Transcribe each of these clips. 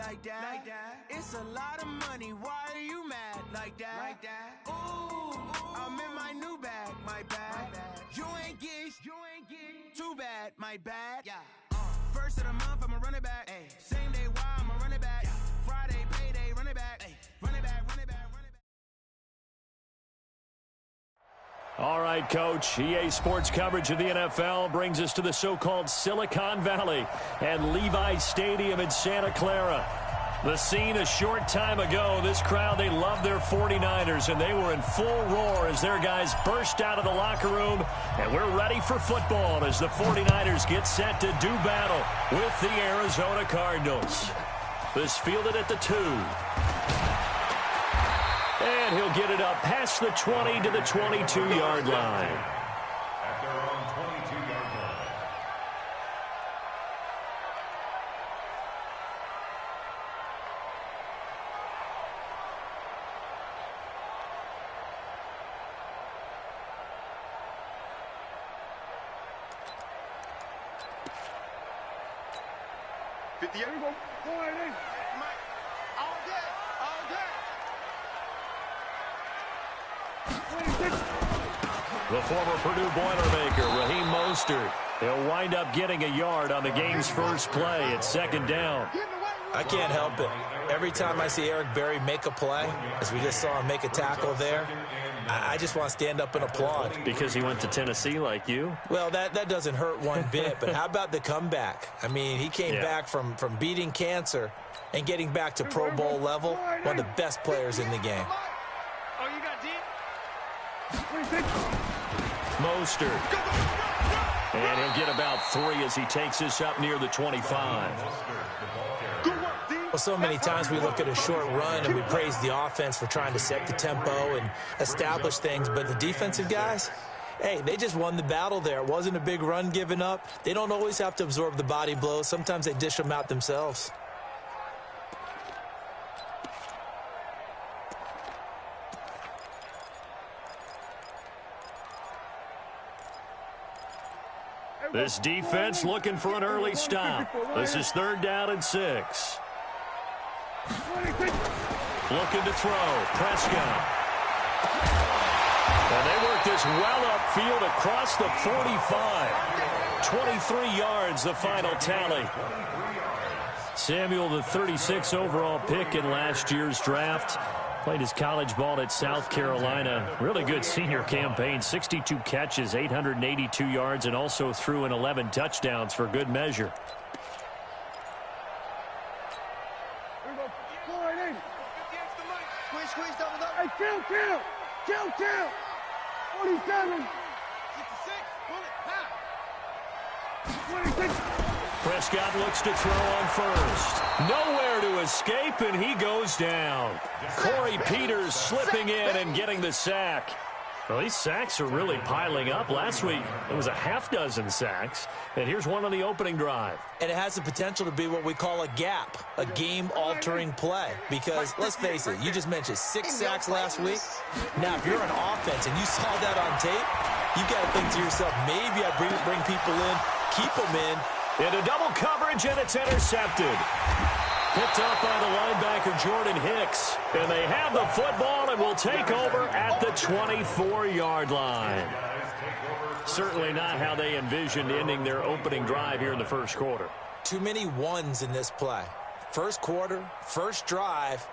like that. It's a lot of money, why are you mad like that? Ooh, I'm in my new bag, my bad. You ain't get too bad, my bad. First of the month, I'ma run it back. Same day, why I'ma run it back. Friday, payday, run it back. Run it back, run it back, run it back. All right, Coach. EA Sports coverage of the NFL brings us to the so-called Silicon Valley and Levi Stadium in Santa Clara. The scene a short time ago, this crowd, they love their 49ers, and they were in full roar as their guys burst out of the locker room. And we're ready for football as the 49ers get set to do battle with the Arizona Cardinals. This fielded at the 2. And he'll get it up past the 20 to the 22-yard line. At their own 22-yard line. The former Purdue Boilermaker, Raheem Mostert. He'll wind up getting a yard on the game's first play. It's second down. I can't help it. Every time I see Eric Berry make a play, as we just saw him make a tackle there, I just want to stand up and applaud. Because he went to Tennessee like you? Well, that doesn't hurt one bit, but how about the comeback? I mean, he came back from beating cancer and getting back to Pro Bowl level, one of the best players in the game. Oh, you got deep? Mostert. And he'll get about 3 as he takes this up near the 25. Well, so many times we look at a short run and we praise the offense for trying to set the tempo and establish things, but the defensive guys, hey, they just won the battle there. It wasn't a big run given up. They don't always have to absorb the body blows. Sometimes they dish them out themselves. This defense looking for an early stop. This is 3rd down and 6. Looking to throw. Prescott. And they work this well upfield across the 45. 23 yards, the final tally. Samuel, the 36 overall pick in last year's draft. Played his college ball at South Carolina. Really good senior campaign. 62 catches, 882 yards, and also threw in 11 touchdowns for good measure. Squeeze, double up. Hey, chill. 47. 66, pull it, pow. 26. Prescott looks to throw on first. Nowhere to escape, and he goes down. Corey Peters slipping in and getting the sack. Well, these sacks are really piling up. Last week, it was a half-dozen sacks. And here's one on the opening drive. And it has the potential to be what we call a gap, a game-altering play. Because, let's face it, you just mentioned 6 sacks last week. Now, if you're an offense and you saw that on tape, you got to think to yourself, maybe I bring people in, keep them in. Into double coverage, and it's intercepted. Picked up by the linebacker, Jordan Hicks. And they have the football and will take over at the 24-yard line. Certainly not how they envisioned ending their opening drive here in the first quarter. Too many ones in this play. First quarter, first drive,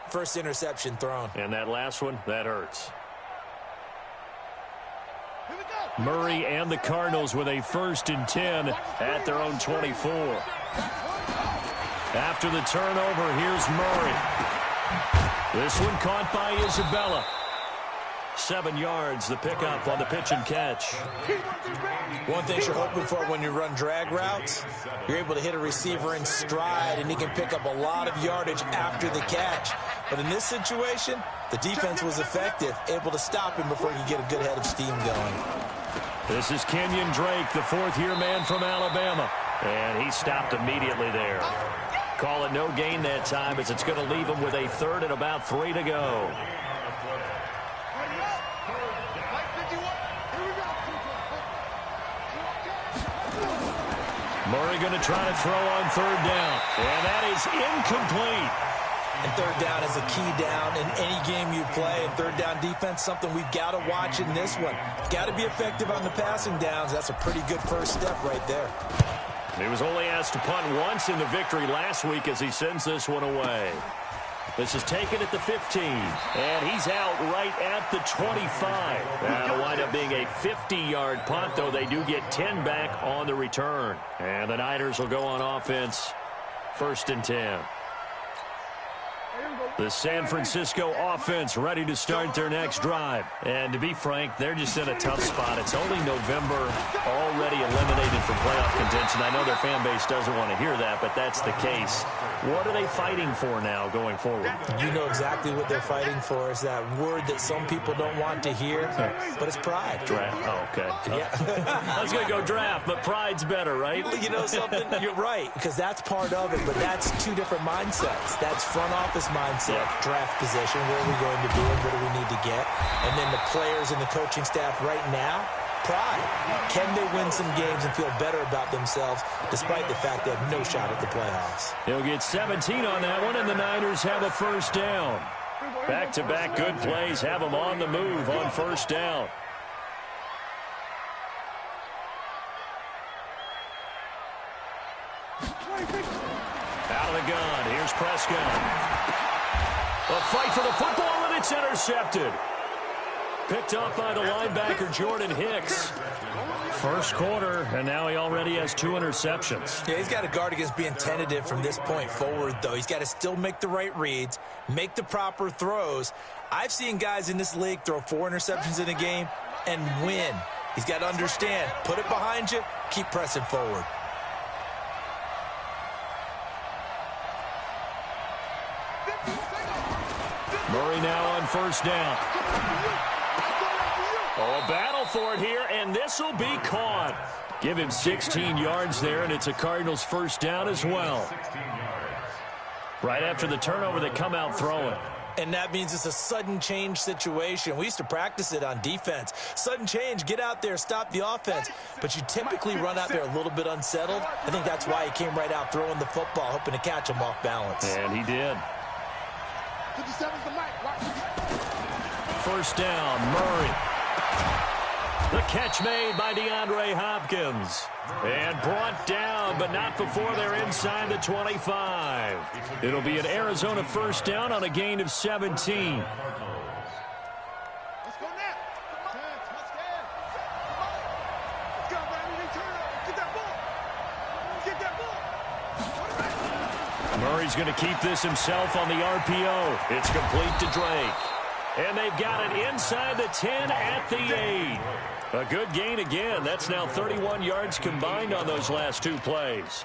first interception thrown. And that last one, that hurts. Murray and the Cardinals with a 1st and 10 at their own 24. After the turnover, here's Murray. This one caught by Isabella. 7 yards, the pickup on the pitch and catch. One thing you're hoping for when you run drag routes, you're able to hit a receiver in stride, and he can pick up a lot of yardage after the catch. But in this situation, the defense was effective, able to stop him before he could get a good head of steam going. This is Kenyon Drake, the 4th-year man from Alabama. And he stopped immediately there. Call it no gain that time, as it's going to leave him with a 3rd and about 3 to go. Murray going to try to throw on third down. And that is incomplete. And third down is a key down in any game you play. And third down defense, something we've got to watch in this one. Got to be effective on the passing downs. That's a pretty good first step right there. He was only asked to punt once in the victory last week as he sends this one away. This is taken at the 15, and he's out right at the 25. That'll wind up being a 50-yard punt, though they do get 10 back on the return. And the Niners will go on offense, 1st and 10. The San Francisco offense ready to start their next drive. And to be frank, they're just in a tough spot. It's only November, already eliminated from playoff contention. I know their fan base doesn't want to hear that, but that's the case. What are they fighting for now going forward? You know exactly what they're fighting for. Is that word that some people don't want to hear, but it's pride. Draft. Oh, okay. Yeah. I was going to go draft, but pride's better, right? You know something? You're right, because that's part of it, but that's two different mindsets. That's front office mindset, draft position, where are we going to be and what do we need to get? And then the players and the coaching staff right now, pride. Can they win some games and feel better about themselves despite the fact they have no shot at the playoffs? He'll get 17 on that one, and the Niners have a first down. Back-to-back good plays have them on the move on first down. Out of the gun. Here's Prescott. A fight for the football, and it's intercepted. Picked up by the linebacker, Jordan Hicks. First quarter, and now he already has 2 interceptions. Yeah, he's got to guard against being tentative from this point forward, though. He's got to still make the right reads, make the proper throws. I've seen guys in this league throw 4 interceptions in a game and win. He's got to understand, put it behind you, keep pressing forward. Murray now on first down. Oh, a battle for it here, and this will be caught. Give him 16 yards there, and it's a Cardinals first down as well. Right after the turnover, they come out throwing. And that means it's a sudden change situation. We used to practice it on defense. Sudden change, get out there, stop the offense. But you typically run out there a little bit unsettled. I think that's why he came right out throwing the football, hoping to catch him off balance. And he did. First down, Murray. The catch made by DeAndre Hopkins. And brought down, but not before they're inside the 25. It'll be an Arizona first down on a gain of 17. Let's go now. Let's go, baby. Turn up. Get that ball. Get that ball. Murray's going to keep this himself on the RPO. It's complete to Drake. And they've got it inside the 10 at the 8. A good gain again. That's now 31 yards combined on those last 2 plays.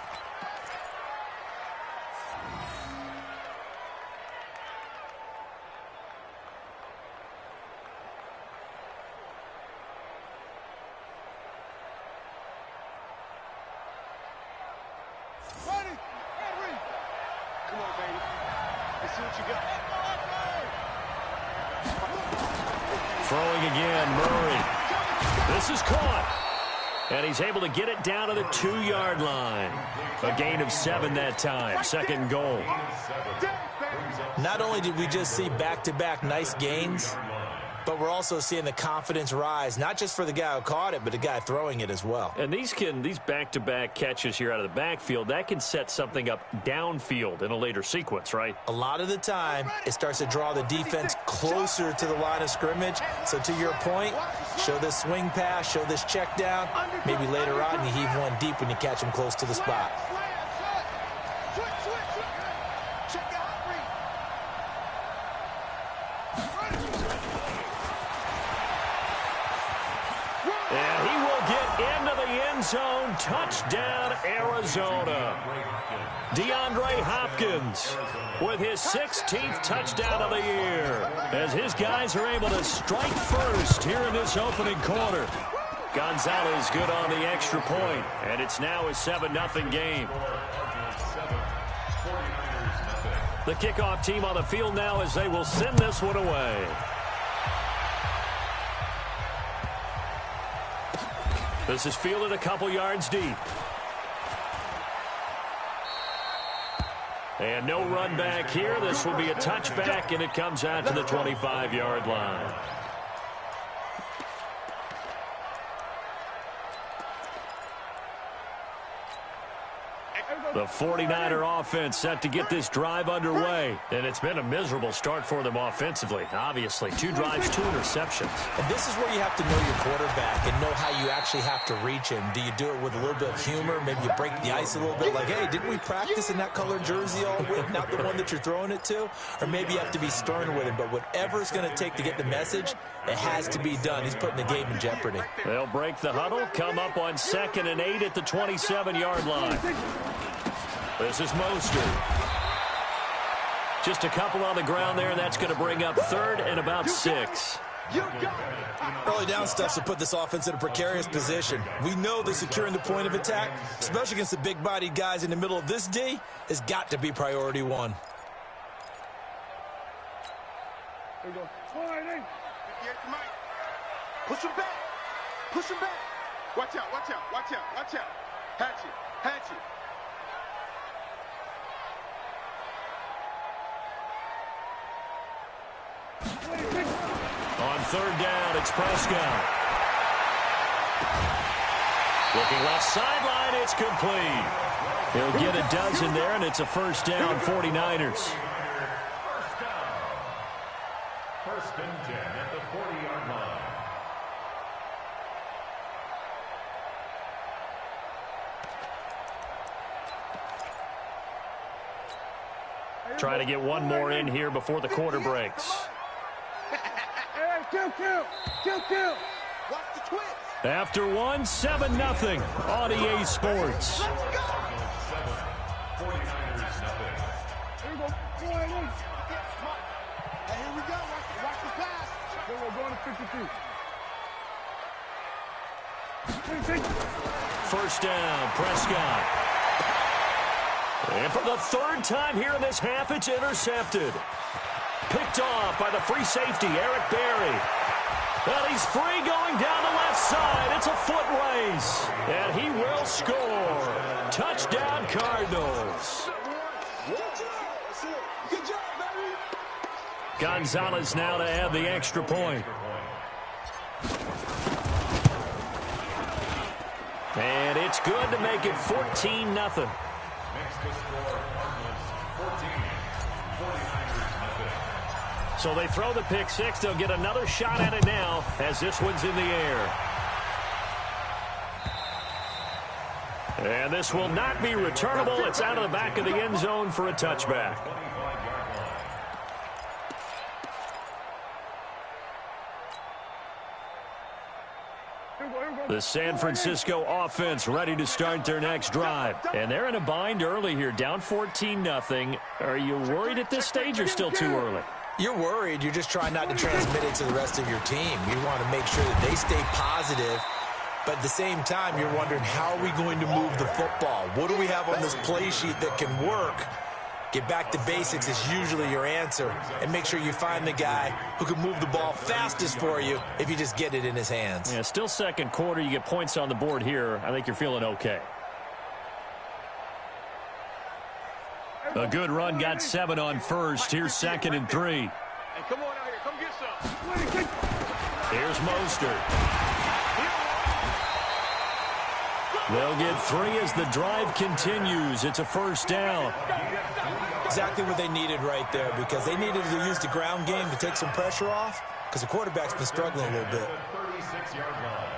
Ready. Come on, baby. Let's see what you got. Throwing again, Murray. This is caught. And he's able to get it down to the 2-yard line. A gain of 7 that time. Second goal. Not only did we just see back-to-back nice gains, but we're also seeing the confidence rise, not just for the guy who caught it, but the guy throwing it as well. And these back-to-back catches here out of the backfield, that can set something up downfield in a later sequence, right? A lot of the time, it starts to draw the defense closer to the line of scrimmage. So to your point, show this swing pass, show this check down. Maybe later on you heave one deep when you catch him close to the spot. And he will get into the end zone. Touchdown, Arizona. DeAndre Hopkins with his 16th touchdown of the year as his guys are able to strike first here in this opening quarter. Gonzalez good on the extra point, and it's now a 7-0 game. The kickoff team on the field now as they will send this one away. This is fielded a couple yards deep. And no run back here. This will be a touchback, and it comes out to the 25-yard line. The 49er offense set to get this drive underway. And it's been a miserable start for them offensively, obviously. 2 drives, 2 interceptions. And this is where you have to know your quarterback and know how you actually have to reach him. Do you do it with a little bit of humor? Maybe you break the ice a little bit like, hey, didn't we practice in that colored jersey all week, not the one that you're throwing it to? Or maybe you have to be stern with him. But whatever it's going to take to get the message, it has to be done. He's putting the game in jeopardy. They'll break the huddle, come up on 2nd and 8 at the 27-yard line. This is Mostert. Just a couple on the ground there, and that's going to bring up 3rd and about 6. Early down stuff to put this offense in a precarious position. We know that securing the point of attack, especially against the big-bodied guys in the middle of this D, has got to be priority 1. There you go. Push him back. Push him back. Watch out, watch out, watch out, watch out. Hatch it. On 3rd down, it's Prescott. Looking left sideline, it's complete. He'll get a dozen there, and it's a 1st down, 49ers. First and 10 at the 40-yard line. Try to get one more in here before the quarter breaks. Kill. Watch the twist. After 1, 7-0 on EA Sports. 49ers nothing. Here we go. Hey, here we go. Watch the pass. Then we're going to 52. 1st down, Prescott. And for the 3rd time here in this half, it's intercepted. Picked off by the free safety, Eric Berry. Well, he's free going down the left side. It's a foot race. And he will score. Touchdown, Cardinals. Good job, baby. Gonzalez now to add the extra point. And it's good to make it 14-0. Next to score, Cardinals 14. 49ers nothing. So they throw the pick 6. They'll get another shot at it now as this one's in the air. And this will not be returnable. It's out of the back of the end zone for a touchback. The San Francisco offense ready to start their next drive. And they're in a bind early here, down 14-0. Are you worried at this stage or still too early? You're worried. You're just trying not to transmit it to the rest of your team. You want to make sure that they stay positive. But at the same time, you're wondering, how are we going to move the football? What do we have on this play sheet that can work? Get back to basics is usually your answer. And make sure you find the guy who can move the ball fastest for you if you just get it in his hands. Yeah, still 2nd quarter. You get points on the board here. I think you're feeling okay. A good run, got 7 on 1st. Here's 2nd and 3. Hey, come on out here. Come get some. Here's Mostert. They'll get 3 as the drive continues. It's a 1st down. Exactly what they needed right there, because they needed to use the ground game to take some pressure off, because the quarterback's been struggling a little bit. 36-yard line.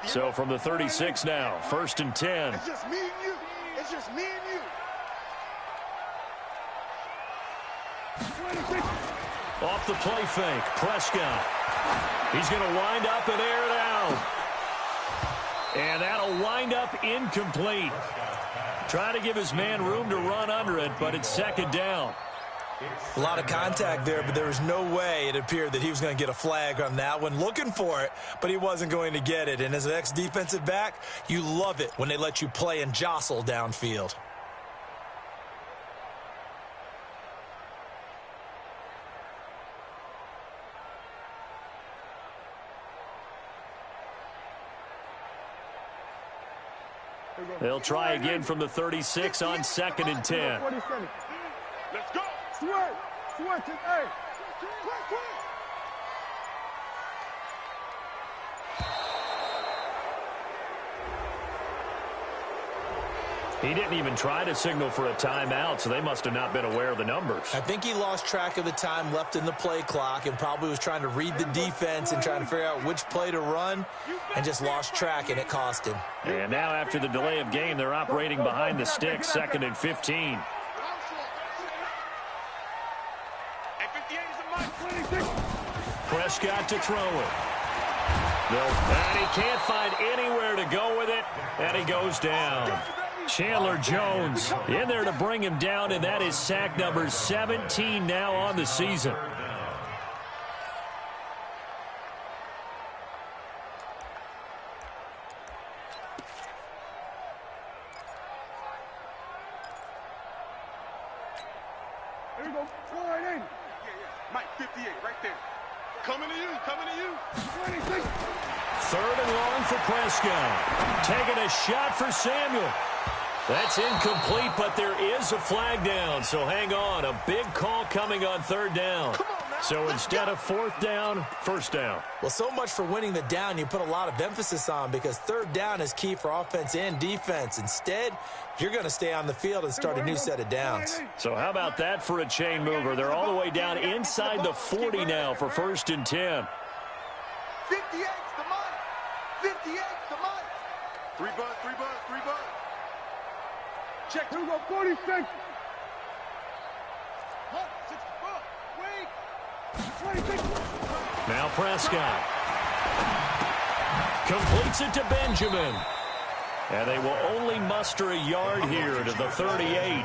So from the 36 now, 1st and 10. It's just me and you. It's just me and you. Off the play fake, Prescott. He's going to wind up and air it out. And that'll wind up incomplete. Try to give his man room to run under it, but it's 2nd down. A lot of contact there, but there was no way it appeared that he was going to get a flag on that one. Looking for it, but he wasn't going to get it. And as an ex-defensive back, you love it when they let you play and jostle downfield. They'll try again from the 36 on 2nd and 10. Let's go. Switch it, hey. He didn't even try to signal for a timeout, so they must have not been aware of the numbers. I think he lost track of the time left in the play clock and probably was trying to read the defense and trying to figure out which play to run and just lost track, and it cost him. And now after the delay of game, they're operating behind the sticks, 2nd and 15. Prescott to throw it. And he can't find anywhere to go with it, and he goes down. Chandler Jones in there to bring him down, and that is sack number 17 now on the season. Here you go. Go right in. Yeah. Mike, 58, right there. Coming to you. 26. 3rd and long for Prescott. Taking a shot for Samuel. That's incomplete, but there is a flag down, so hang on. A big call coming on 3rd down. So instead of 4th down, 1st down. Well, so much for winning the down you put a lot of emphasis on, because 3rd down is key for offense and defense. Instead, you're going to stay on the field and start a new set of downs. So how about that for a chain mover? They're all the way down inside the 40 now for 1st and 10. 58's the money. 58's the money. 3 buzz. Check. Here we go. 46. Wait. 26. Now Prescott completes it to Benjamin. And they will only muster a yard here to the 38.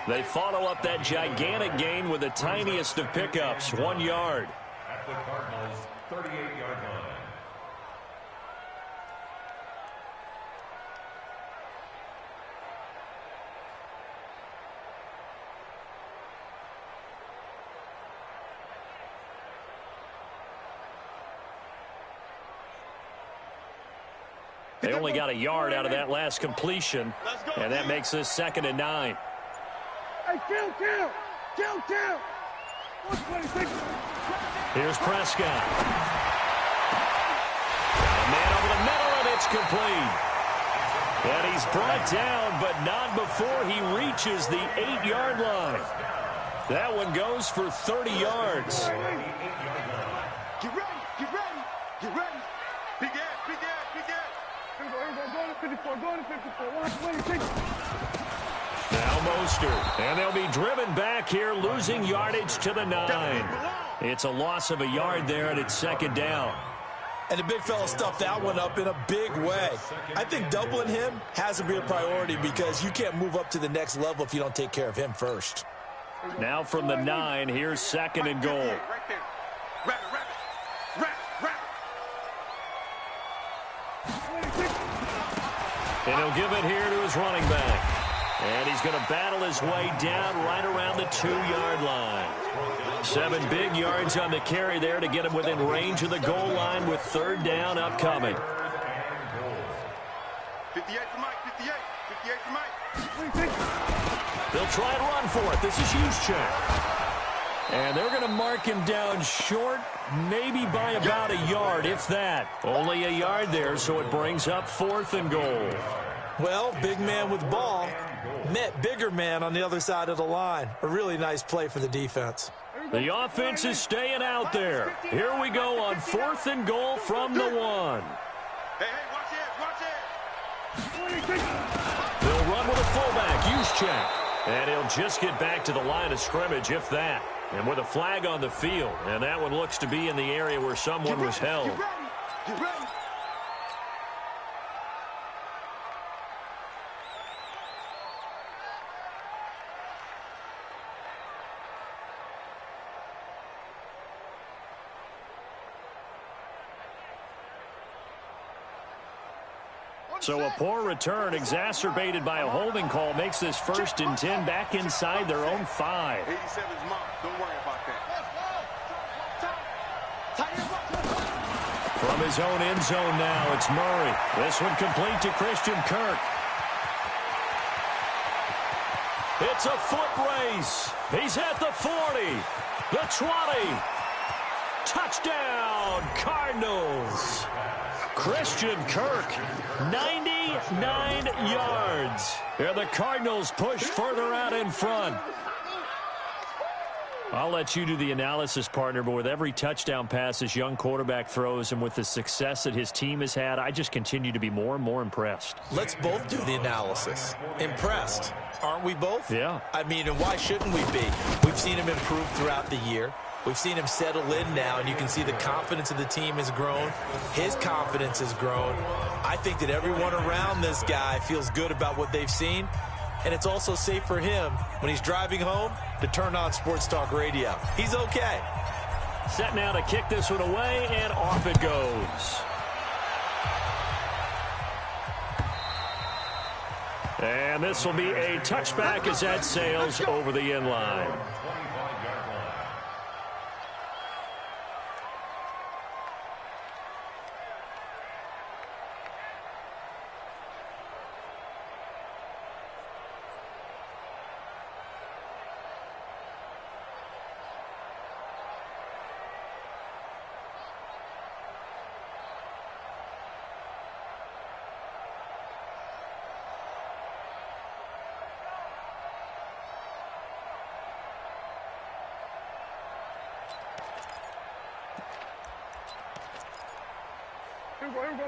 They follow up that gigantic gain with the tiniest of pickups, 1 yard. At the Cardinals' 38-yard line. They only got a yard out of that last completion, and that makes this 2nd and 9. Hey, kill. 126. Here's Prescott. Got a man over the middle, and it's complete. And he's brought down, but not before he reaches the 8-yard line. That one goes for 30 yards. Get ready. Big ass. Here we go. Go to 54. 126. Now Mostert, and they'll be driven back here, losing yardage to the 9. It's a loss of a yard there, and it's 2nd down. And the big fella stuffed that one up in a big way. I think doubling him has to be a priority, because you can't move up to the next level if you don't take care of him first. Now from the 9, here's 2nd and goal. Right there. Rabbit. And he'll give it here to his running back. And he's going to battle his way down right around the 2-yard line. 7 big yards on the carry there to get him within range of the goal line with 3rd down upcoming. 58 for Mike. 58 for Mike. They'll try and run for it. This is Juszczyk. And they're going to mark him down short, maybe by about a yard, if that. Only a yard there, so it brings up 4th and goal. Well, big man with ball met bigger man on the other side of the line. A really nice play for the defense. The offense is staying out there. Here we go on 4th and goal from the 1. Hey, watch it. They'll run with a fullback, Juszczyk. And he'll just get back to the line of scrimmage, if that. And with a flag on the field. And that one looks to be in the area where someone was held. Get ready. So a poor return exacerbated by a holding call makes this 1st and 10 back inside their own 5. 87's mark. Don't worry about that. From his own end zone now, it's Murray. This one complete to Christian Kirk. It's a foot race. He's at the 40, the 20. Touchdown, Cardinals. Christian Kirk, 99 yards. And the Cardinals push further out in front. I'll let you do the analysis, partner, but with every touchdown pass this young quarterback throws and with the success that his team has had, I just continue to be more and more impressed. Let's both do the analysis. Impressed. Aren't we both? Yeah. I mean, and why shouldn't we be? We've seen him improve throughout the year. We've seen him settle in now, and you can see the confidence of the team has grown. His confidence has grown. I think that everyone around this guy feels good about what they've seen, and it's also safe for him when he's driving home to turn on Sports Talk Radio. He's okay. Set now to kick this one away, and off it goes. And this will be a touchback as that sails over the end line.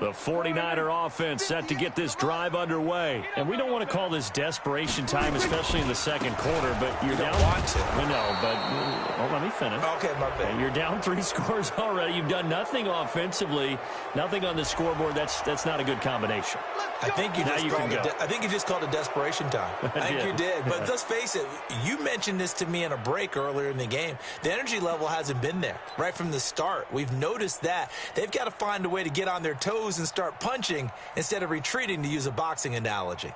The 49er offense set to get this drive underway. And we don't want to call this desperation time, especially in the second quarter, but you're down. Want to. I know, but let me finish. Okay, my bad. You're down 3 scores already. You've done nothing offensively, nothing on the scoreboard. That's not a good combination. I think you just called it desperation time. I think you did. But let's face it, you mentioned this to me in a break earlier in the game. The energy level hasn't been there right from the start. We've noticed that. They've got to find a way to get on their toes and start punching instead of retreating, to use a boxing analogy.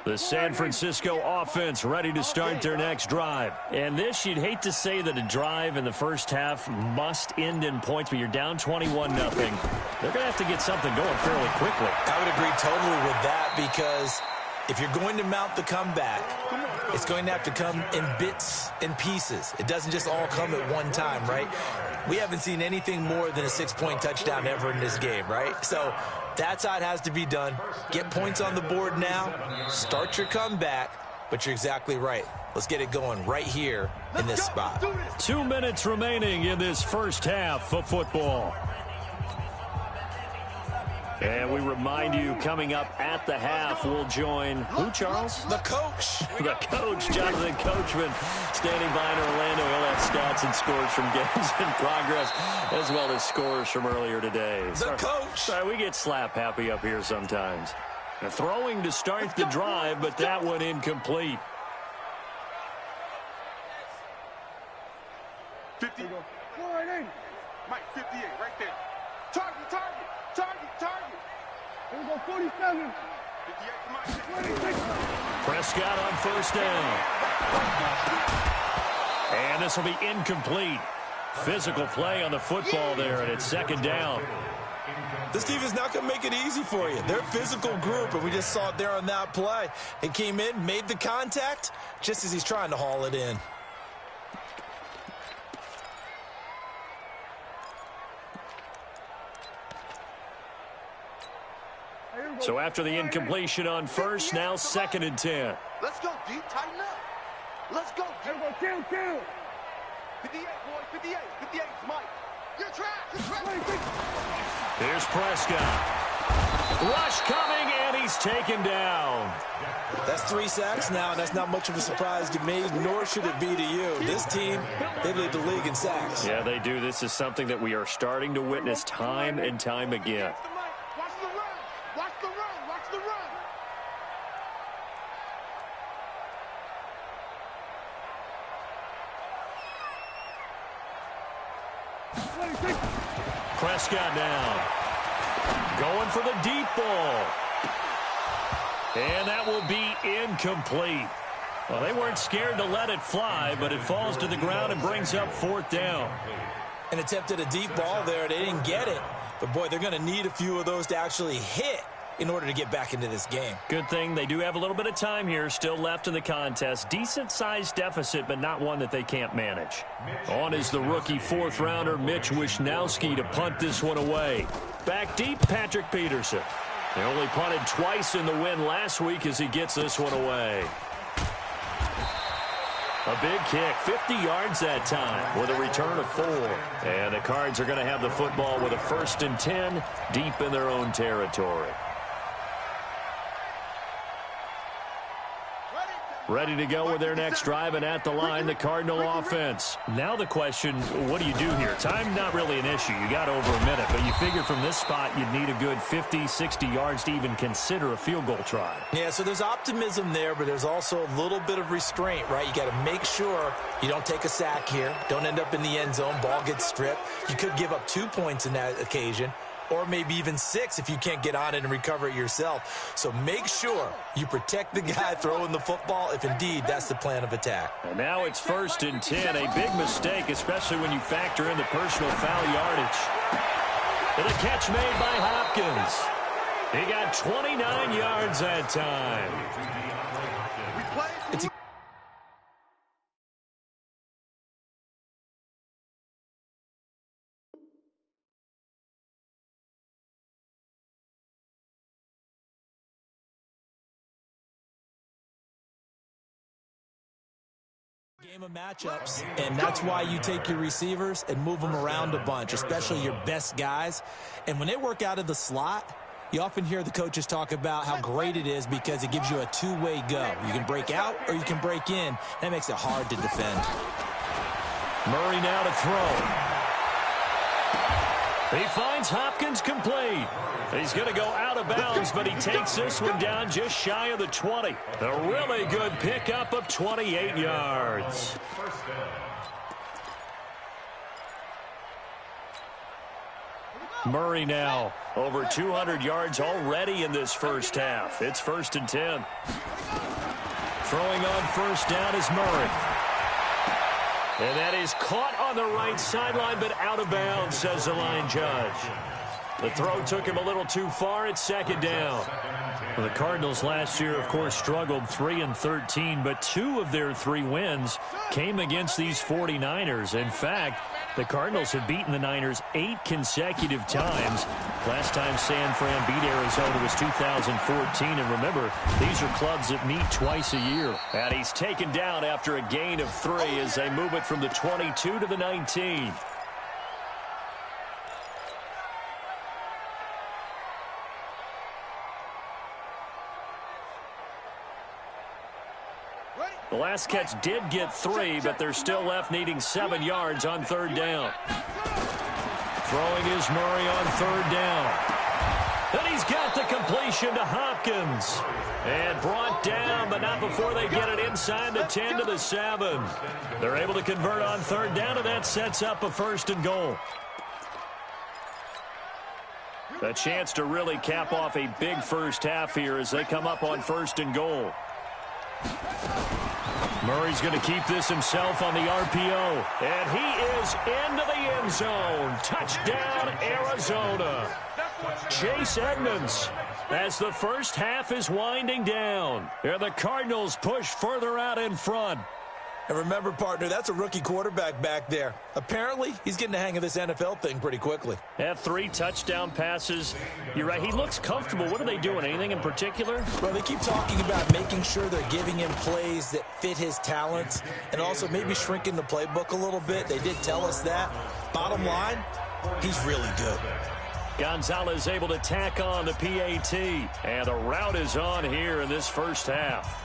The San Francisco offense ready to start their next drive. And this, you'd hate to say that a drive in the first half must end in points, but you're down 21-0. They're going to have to get something going fairly quickly. I would agree totally with that, because if you're going to mount the comeback, it's going to have to come in bits and pieces. It doesn't just all come at one time, right? We haven't seen anything more than a 6-point touchdown ever in this game, right? So that's how it has to be done. Get points on the board now. Start your comeback. But you're exactly right. Let's get it going right here in this spot. 2 minutes remaining in this first half of football. And we remind you, coming up at the half, we'll join who, Charles? The coach. The coach, Jonathan Coachman, standing by in Orlando. He'll have stats and scores from games in progress, as well as scores from earlier today. The coach. Sorry, we get slap happy up here sometimes. Now, throwing to start the drive, but that one incomplete. 50. Mike, 58, right there. Target, target. Here we go, 47. 58 to Mike. Prescott on first down. And this will be incomplete. Physical play on the football there, and it's second down. This team is not going to make it easy for you. They're a physical group, and we just saw it there on that play. It came in, made the contact, just as he's trying to haul it in. So after the incompletion on first, now 2nd and 10. Let's go, D. Tighten up. Let's go. Here we go, kill. 58, boy. 58. 58, Mike. You're trash. Here's Prescott. Rush coming, and he's taken down. That's 3 sacks now, and that's not much of a surprise to me, nor should it be to you. This team, they lead the league in sacks. Yeah, they do. This is something that we are starting to witness time and time again. Prescott now going for the deep ball. And that will be incomplete. Well, they weren't scared to let it fly, but it falls to the ground and brings up 4th down. And attempted a deep ball there. They didn't get it. But, boy, they're going to need a few of those to actually hit in order to get back into this game. Good thing they do have a little bit of time here still left in the contest. Decent-sized deficit, but not one that they can't manage. On is the rookie 4th-rounder Mitch Wishnowsky to punt this one away. Back deep, Patrick Peterson. They only punted twice in the win last week as he gets this one away. A big kick, 50 yards that time with a return of 4. And the Cards are going to have the football with a 1st and 10 deep in their own territory. Ready to go with their next drive, and at the line, the Cardinal offense. Now the question, what do you do here? Time not really an issue. You got over a minute, but you figure from this spot you'd need a good 50, 60 yards to even consider a field goal try. Yeah, so there's optimism there, but there's also a little bit of restraint, right? You got to make sure you don't take a sack here. Don't end up in the end zone. Ball gets stripped. You could give up 2 points in that occasion, or maybe even 6 if you can't get on it and recover it yourself. So make sure you protect the guy throwing the football if indeed that's the plan of attack. And now it's 1st and 10, a big mistake, especially when you factor in the personal foul yardage. And a catch made by Hopkins. He got 29 yards that time. It's a game of matchups, and that's why you take your receivers and move them around a bunch, especially your best guys. And when they work out of the slot, you often hear the coaches talk about how great it is because it gives you a two-way go. You can break out or you can break in. That makes it hard to defend. Murray now to throw. He finds Hopkins complete. He's going to go out of bounds, but he takes this one down just shy of the 20. A really good pickup of 28 yards. Murray now over 200 yards already in this first half. It's 1st and 10. Throwing on 1st down is Murray. And that is caught on the right sideline, but out of bounds, says the line judge. The throw took him a little too far. It's 2nd down. Well, the Cardinals last year, of course, struggled 3-13, but 2 of their 3 wins came against these 49ers. In fact, the Cardinals have beaten the Niners 8 consecutive times. Last time San Fran beat Arizona was 2014. And remember, these are clubs that meet twice a year. And he's taken down after a gain of 3 as they move it from the 22 to the 19. The last catch did get 3, but they're still left needing 7 yards on 3rd down. Throwing is Murray on 3rd down. And he's got the completion to Hopkins. And brought down, but not before they get it inside the 10 to the 7. They're able to convert on 3rd down, and that sets up a 1st and goal. A chance to really cap off a big first half here as they come up on 1st and goal. Murray's going to keep this himself on the RPO. And he is into the end zone. Touchdown, Arizona. Chase Edmonds as the first half is winding down. And the Cardinals push further out in front. And remember, partner, that's a rookie quarterback back there. Apparently, he's getting the hang of this NFL thing pretty quickly. Had 3 touchdown passes. You're right, he looks comfortable. What are they doing? Anything in particular? Well, they keep talking about making sure they're giving him plays that fit his talents and also maybe shrinking the playbook a little bit. They did tell us that. Bottom line, he's really good. Gonzalez able to tack on the PAT. And the route is on here in this first half.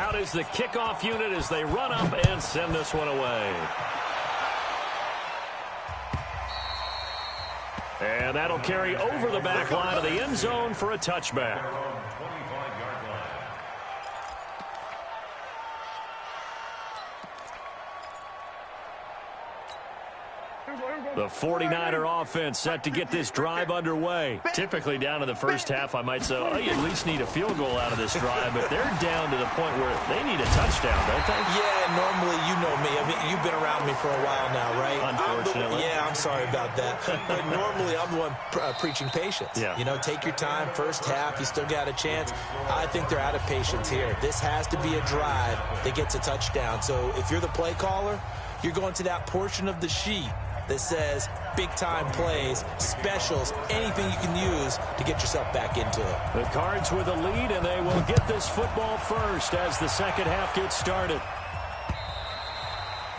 Out is the kickoff unit as they run up and send this one away. And that'll carry over the back line of the end zone for a touchback. The 49er offense set to get this drive underway. Typically down in the first half, I might say, oh, you at least need a field goal out of this drive, but they're down to the point where they need a touchdown, don't they? Yeah, normally, you know me. I mean, you've been around me for a while now, right? Unfortunately. I'm sorry about that. But normally, I'm the one preaching patience. Yeah. You know, take your time. First half, you still got a chance. I think they're out of patience here. This has to be a drive that gets a touchdown. So if you're the play caller, you're going to that portion of the sheet that says big-time plays, specials, anything you can use to get yourself back into it. The Cards with a lead, and they will get this football first as the second half gets started.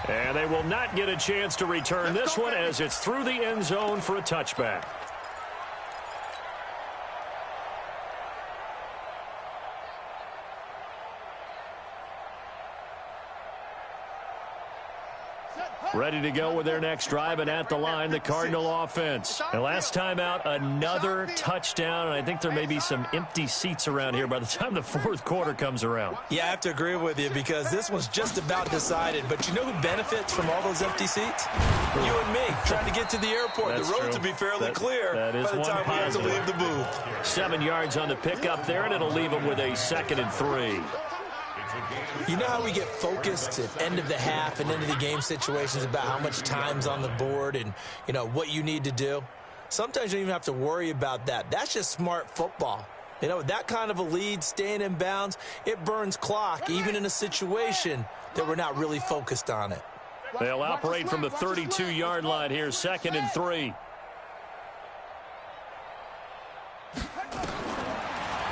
And they will not get a chance to return this one as it's through the end zone for a touchback. Ready to go with their next drive, and at the line, the Cardinal offense. And last time out, another touchdown, and I think there may be some empty seats around here by the time the fourth quarter comes around. Yeah, I have to agree with you because this one's just about decided. But you know who benefits from all those empty seats? You and me, trying to get to the airport. That's the roads true. will be fairly clear that is by the time we have to leave the booth. 7 yards on the pickup there, and it'll leave them with a 2nd and 3. You know how we get focused at end of the half and end of the game situations about how much time's on the board and, you know, what you need to do? Sometimes you don't even have to worry about that. That's just smart football. You know, that kind of a lead, staying in bounds, it burns clock, even in a situation that we're not really focused on it. They'll operate from the 32-yard line here, 2nd and 3.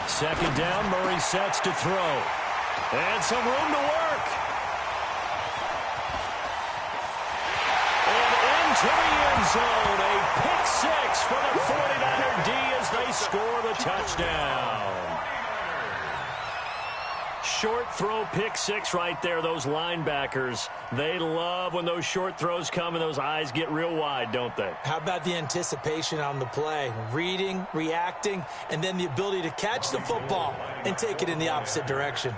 Second down, Murray sets to throw. And some room to work. And into the end zone. A pick 6 for the 49er D as they score the touchdown. Short throw pick 6 right there. Those linebackers, they love when those short throws come and those eyes get real wide, don't they? How about the anticipation on the play? Reading, reacting, and then the ability to catch the football and take it in the opposite direction.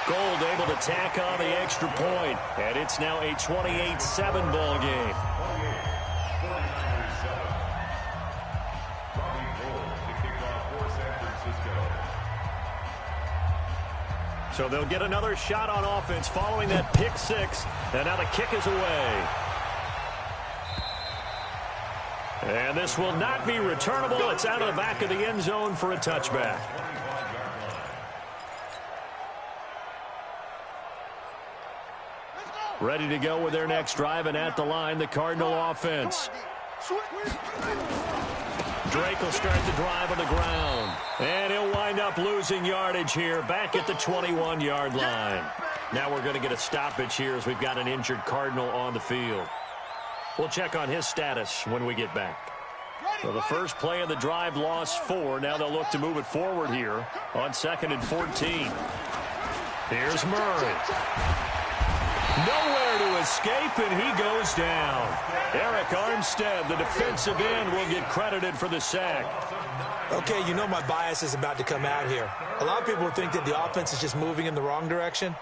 Gold able to tack on the extra point, and it's now a 28-7 ball game. So they'll get another shot on offense following that pick 6, and now the kick is away. And this will not be returnable. It's out of the back of the end zone for a touchback. Ready to go with their next drive, and at the line, the Cardinal offense. Drake will start the drive on the ground. And he'll wind up losing yardage here, back at the 21-yard line. Now we're going to get a stoppage here as we've got an injured Cardinal on the field. We'll check on his status when we get back. So the first play of the drive lost 4. Now they'll look to move it forward here on 2nd and 14. Here's Murray. Nowhere to escape, and he goes down. Eric Armstead, the defensive end, will get credited for the sack. Okay, you know my bias is about to come out here. A lot of people think that the offense is just moving in the wrong direction.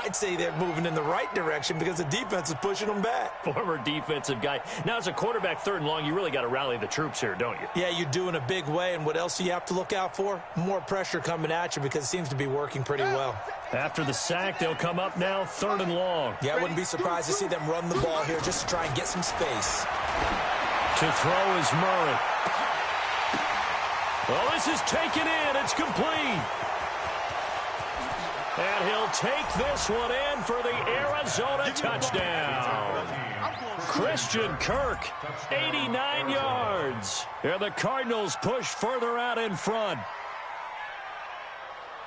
I'd say they're moving in the right direction because the defense is pushing them back. Former defensive guy. Now, as a quarterback 3rd and long, you really got to rally the troops here, don't you? Yeah, you do in a big way, and what else do you have to look out for? More pressure coming at you because it seems to be working pretty well. After the sack, they'll come up now 3rd and long. Yeah, I wouldn't be surprised to see them run the ball here just to try and get some space. To throw is Murray. Well, this is taken in. It's complete. And he'll take this one in for the Arizona touchdown. Christian Kirk, 89 yards. And the Cardinals push further out in front.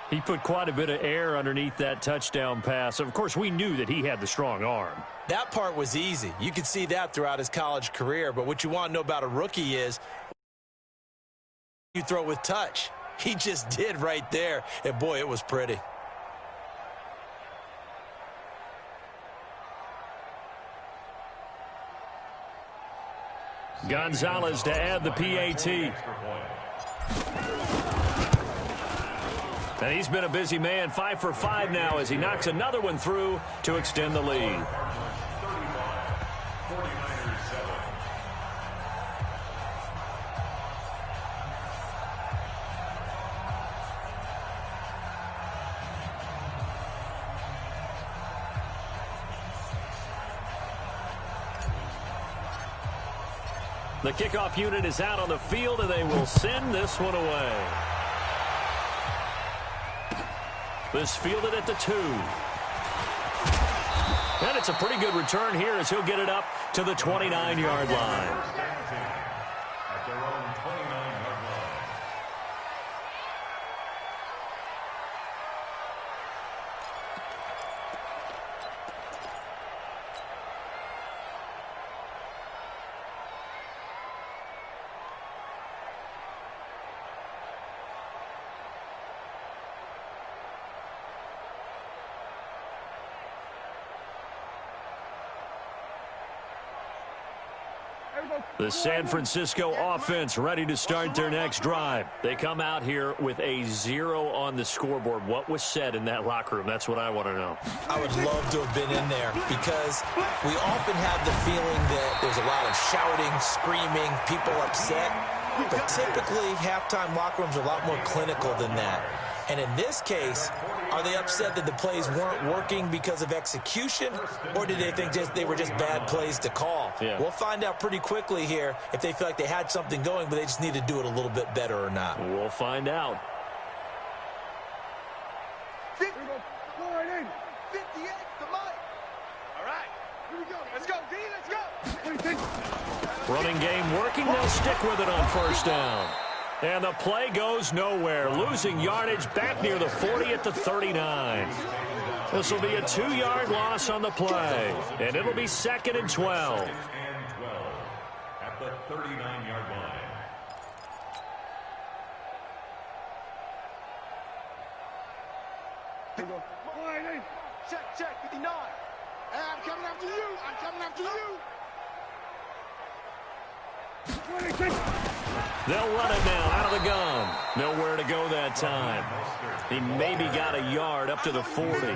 He put quite a bit of air underneath that touchdown pass. Of course, we knew that he had the strong arm. That part was easy. You could see that throughout his college career. But what you want to know about a rookie is you throw with touch. He just did right there. And, boy, it was pretty. Gonzalez to add the PAT. And he's been a busy man, 5 for 5 now as he knocks another one through to extend the lead. The kickoff unit is out on the field, and they will send this one away. This fielded at the 2. And it's a pretty good return here as he'll get it up to the 29-yard line. At their own 29-yard line. The San Francisco offense ready to start their next drive. They come out here with a 0 on the scoreboard. What was said in that locker room? That's what I want to know. I would love to have been in there because we often have the feeling that there's a lot of shouting, screaming, people upset. But typically, halftime locker rooms are a lot more clinical than that. And in this case, are they upset that the plays weren't working because of execution, or did they think they were just bad plays to call? Yeah. We'll find out pretty quickly here if they feel like they had something going, but they just need to do it a little bit better or not. We'll find out. 58 to Mike. All right, here we go. Let's go, D. Let's go. Running game working. They'll stick with it on first down. And the play goes nowhere. Losing yardage back near the 40 at the 39. This will be a 2-yard loss on the play. And it'll be 2nd and 12. And 12 at the 39-yard line. Check, 59. Hey, I'm coming after you. I'm coming after you. They'll run it now out of the gun. Nowhere to go that time. He maybe got a yard up to the 40.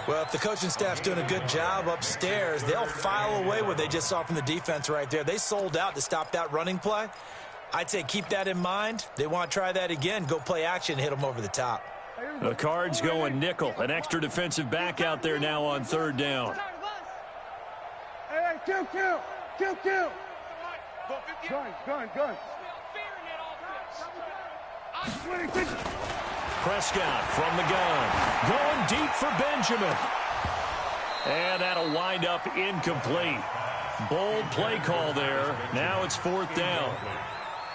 Well, if the coaching staff's doing a good job upstairs, they'll file away what they just saw from the defense right there. They sold out to stop that running play. I'd say keep that in mind. They want to try that again. Go play action, hit them over the top. The Cards going nickel. An extra defensive back out there now on 3rd down. Hey, kill. Gun. Prescott from the gun. Going deep for Benjamin. And that'll wind up incomplete. Bold play call there. Now it's 4th down.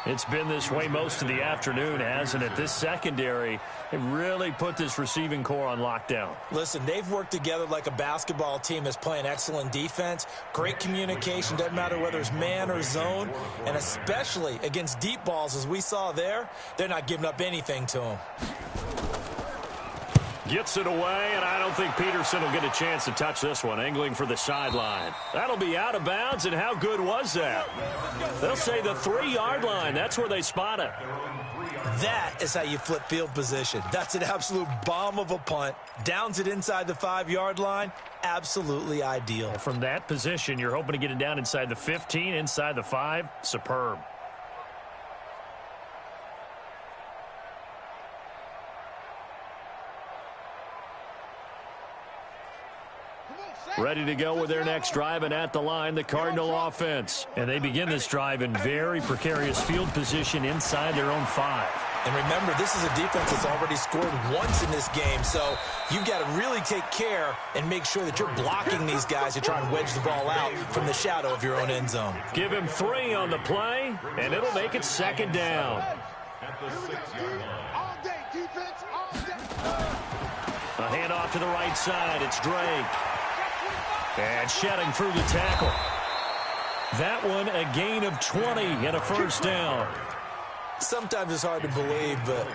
It's been this way most of the afternoon, hasn't it? This secondary, it really put this receiving core on lockdown. Listen, they've worked together like a basketball team that's playing excellent defense. Great communication, doesn't matter whether it's man or zone. And especially against deep balls, as we saw there, they're not giving up anything to them. Gets it away, and I don't think Peterson will get a chance to touch this one. Angling for the sideline. That'll be out of bounds, and how good was that? They'll say the 3-yard line. That's where they spot it. That is how you flip field position. That's an absolute bomb of a punt. Downs it inside the 5-yard line. Absolutely ideal. From that position, you're hoping to get it down inside the 15, inside the 5. Superb. Ready to go with their next drive, and at the line, the Cardinal offense. And they begin this drive in very precarious field position inside their own 5. And remember, this is a defense that's already scored once in this game, so you've got to really take care and make sure that you're blocking these guys to try and wedge the ball out from the shadow of your own end zone. Give him 3 on the play, and it'll make it 2nd down. At the 6-yard line. All day, defense, all day. A handoff to the right side. It's Drake. And shedding through the tackle. That one a gain of 20 and a 1st down. Sometimes it's hard to believe, but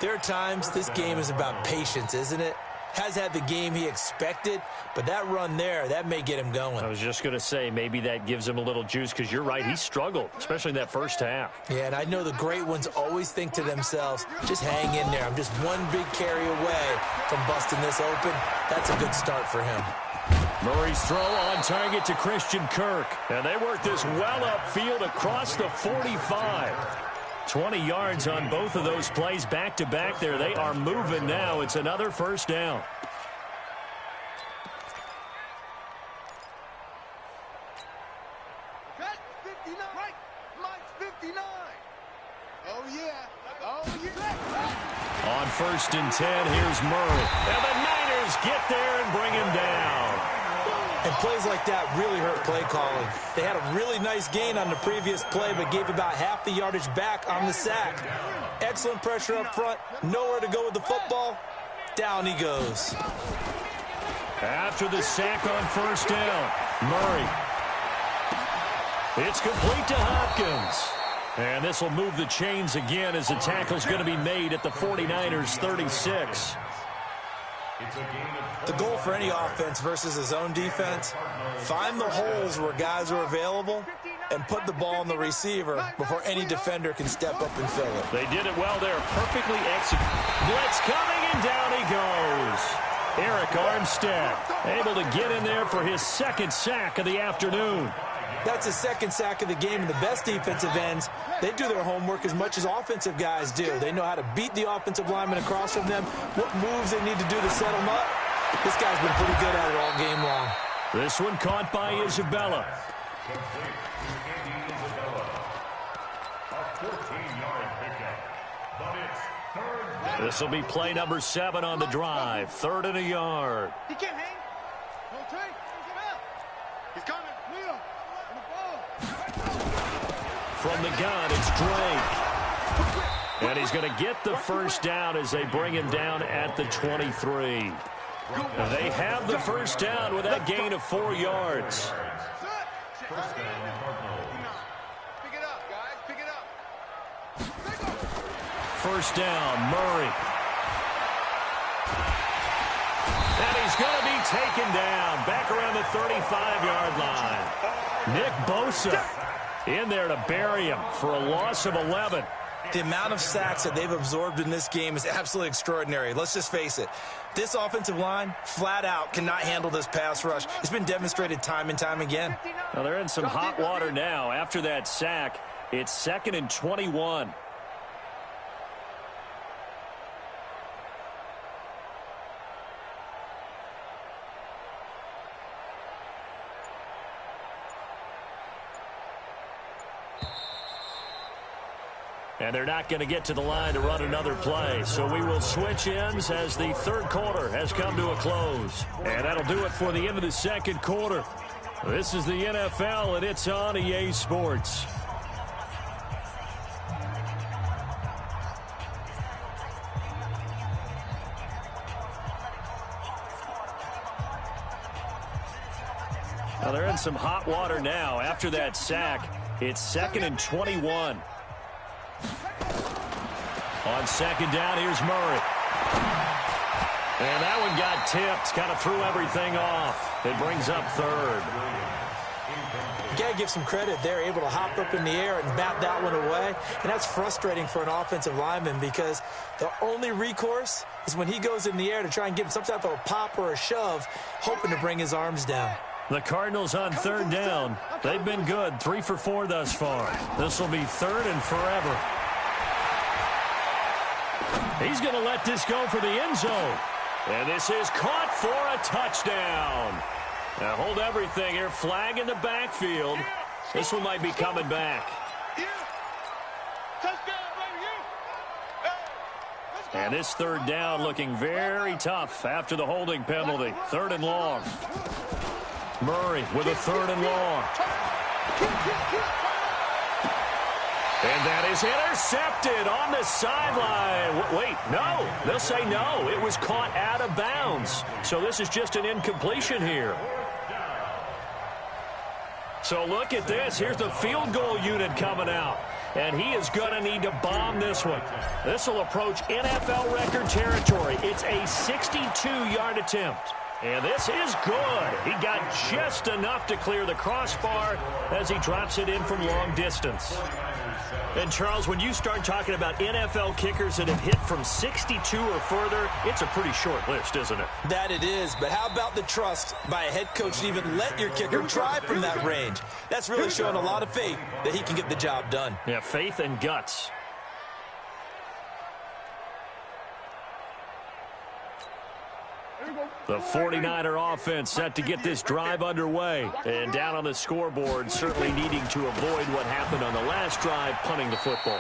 there are times this game is about patience, isn't it? has had the game he expected, but that run there, that may get him going. I was just going to say, maybe that gives him a little juice, because you're right, he struggled, especially in that first half. Yeah, and I know the great ones always think to themselves, just hang in there. I'm just one big carry away from busting this open. That's a good start for him. Murray's throw on target to Christian Kirk. And they work this well upfield across the 45. 20 yards on both of those plays back-to-back there. They are moving now. It's another first down. Okay, 59. Right. Mike's 59. Oh, yeah. Oh, yeah. On 1st and 10, here's Murray. And the Niners get there and bring him down. And plays like that really hurt play calling. They had a really nice gain on the previous play, but gave about half the yardage back on the sack. Excellent pressure up front. Nowhere to go with the football. Down he goes. After the sack on 1st down, Murray. It's complete to Hopkins. And this will move the chains again as the tackle's going to be made at the 49ers 36. The goal for any offense versus his own defense, find the holes where guys are available and put the ball on the receiver before any defender can step up and fill it. They did it well there, perfectly executed. Blitz coming, and down he goes. Eric Armstead able to get in there for his 2nd sack of the afternoon. That's his 2nd sack of the game, and the best defensive ends, they do their homework as much as offensive guys do. They know how to beat the offensive lineman across from them, what moves they need to do to set them up. This guy's been pretty good at it all game long. This one caught by Isabella. This will be play number 7 on the drive. 3rd and a yard. He can't hang. Don't take. He's coming. Leo. From the gun, it's Drake. And he's going to get the 1st down as they bring him down at the 23. They have the 1st down with that gain of 4 yards. Pick it up, guys. Pick it up. 1st down, Murray. And he's going to be taken down back around the 35-yard line. Nick Bosa in there to bury him for a loss of 11. The amount of sacks that they've absorbed in this game is absolutely extraordinary. Let's just face it. This offensive line, flat out, cannot handle this pass rush. It's been demonstrated time and time again. Now they're in some hot water now. After that sack, it's 2nd and 21. And they're not going to get to the line to run another play. So we will switch ends as the 3rd quarter has come to a close. And that'll do it for the end of the 2nd quarter. This is the NFL, and it's on EA Sports. Now they're in some hot water now. After that sack, it's 2nd and 21. On 2nd down, here's Murray. And that one got tipped, kind of threw everything off. It brings up 3rd. You got to give some credit. They're able to hop up in the air and bat that one away. And that's frustrating for an offensive lineman because the only recourse is when he goes in the air to try and get some type of a pop or a shove, hoping to bring his arms down. The Cardinals on 3rd down. They've been good, 3 for 4 thus far. This will be 3rd and forever. He's going to let this go for the end zone. And this is caught for a touchdown. Now hold everything here. Flag in the backfield. This one might be coming back. And this 3rd down looking very tough after the holding penalty. 3rd and long. Murray with a 3rd and long. And that is intercepted on the sideline. Wait, no. They'll say no. It was caught out of bounds. So this is just an incompletion here. So look at this. Here's the field goal unit coming out. and he is going to need to bomb this one. This will approach NFL record territory. It's a 62-yard attempt. And this is good. He got just enough to clear the crossbar as he drops it in from long distance. And, Charles, when you start talking about NFL kickers that have hit from 62 or further, it's a pretty short list, isn't it? That it is, but how about the trust by a head coach to even let your kicker try from that range? That's really showing a lot of faith that he can get the job done. Yeah, faith and guts. The 49er offense set to get this drive underway. And down on the scoreboard, certainly needing to avoid what happened on the last drive, punting the football.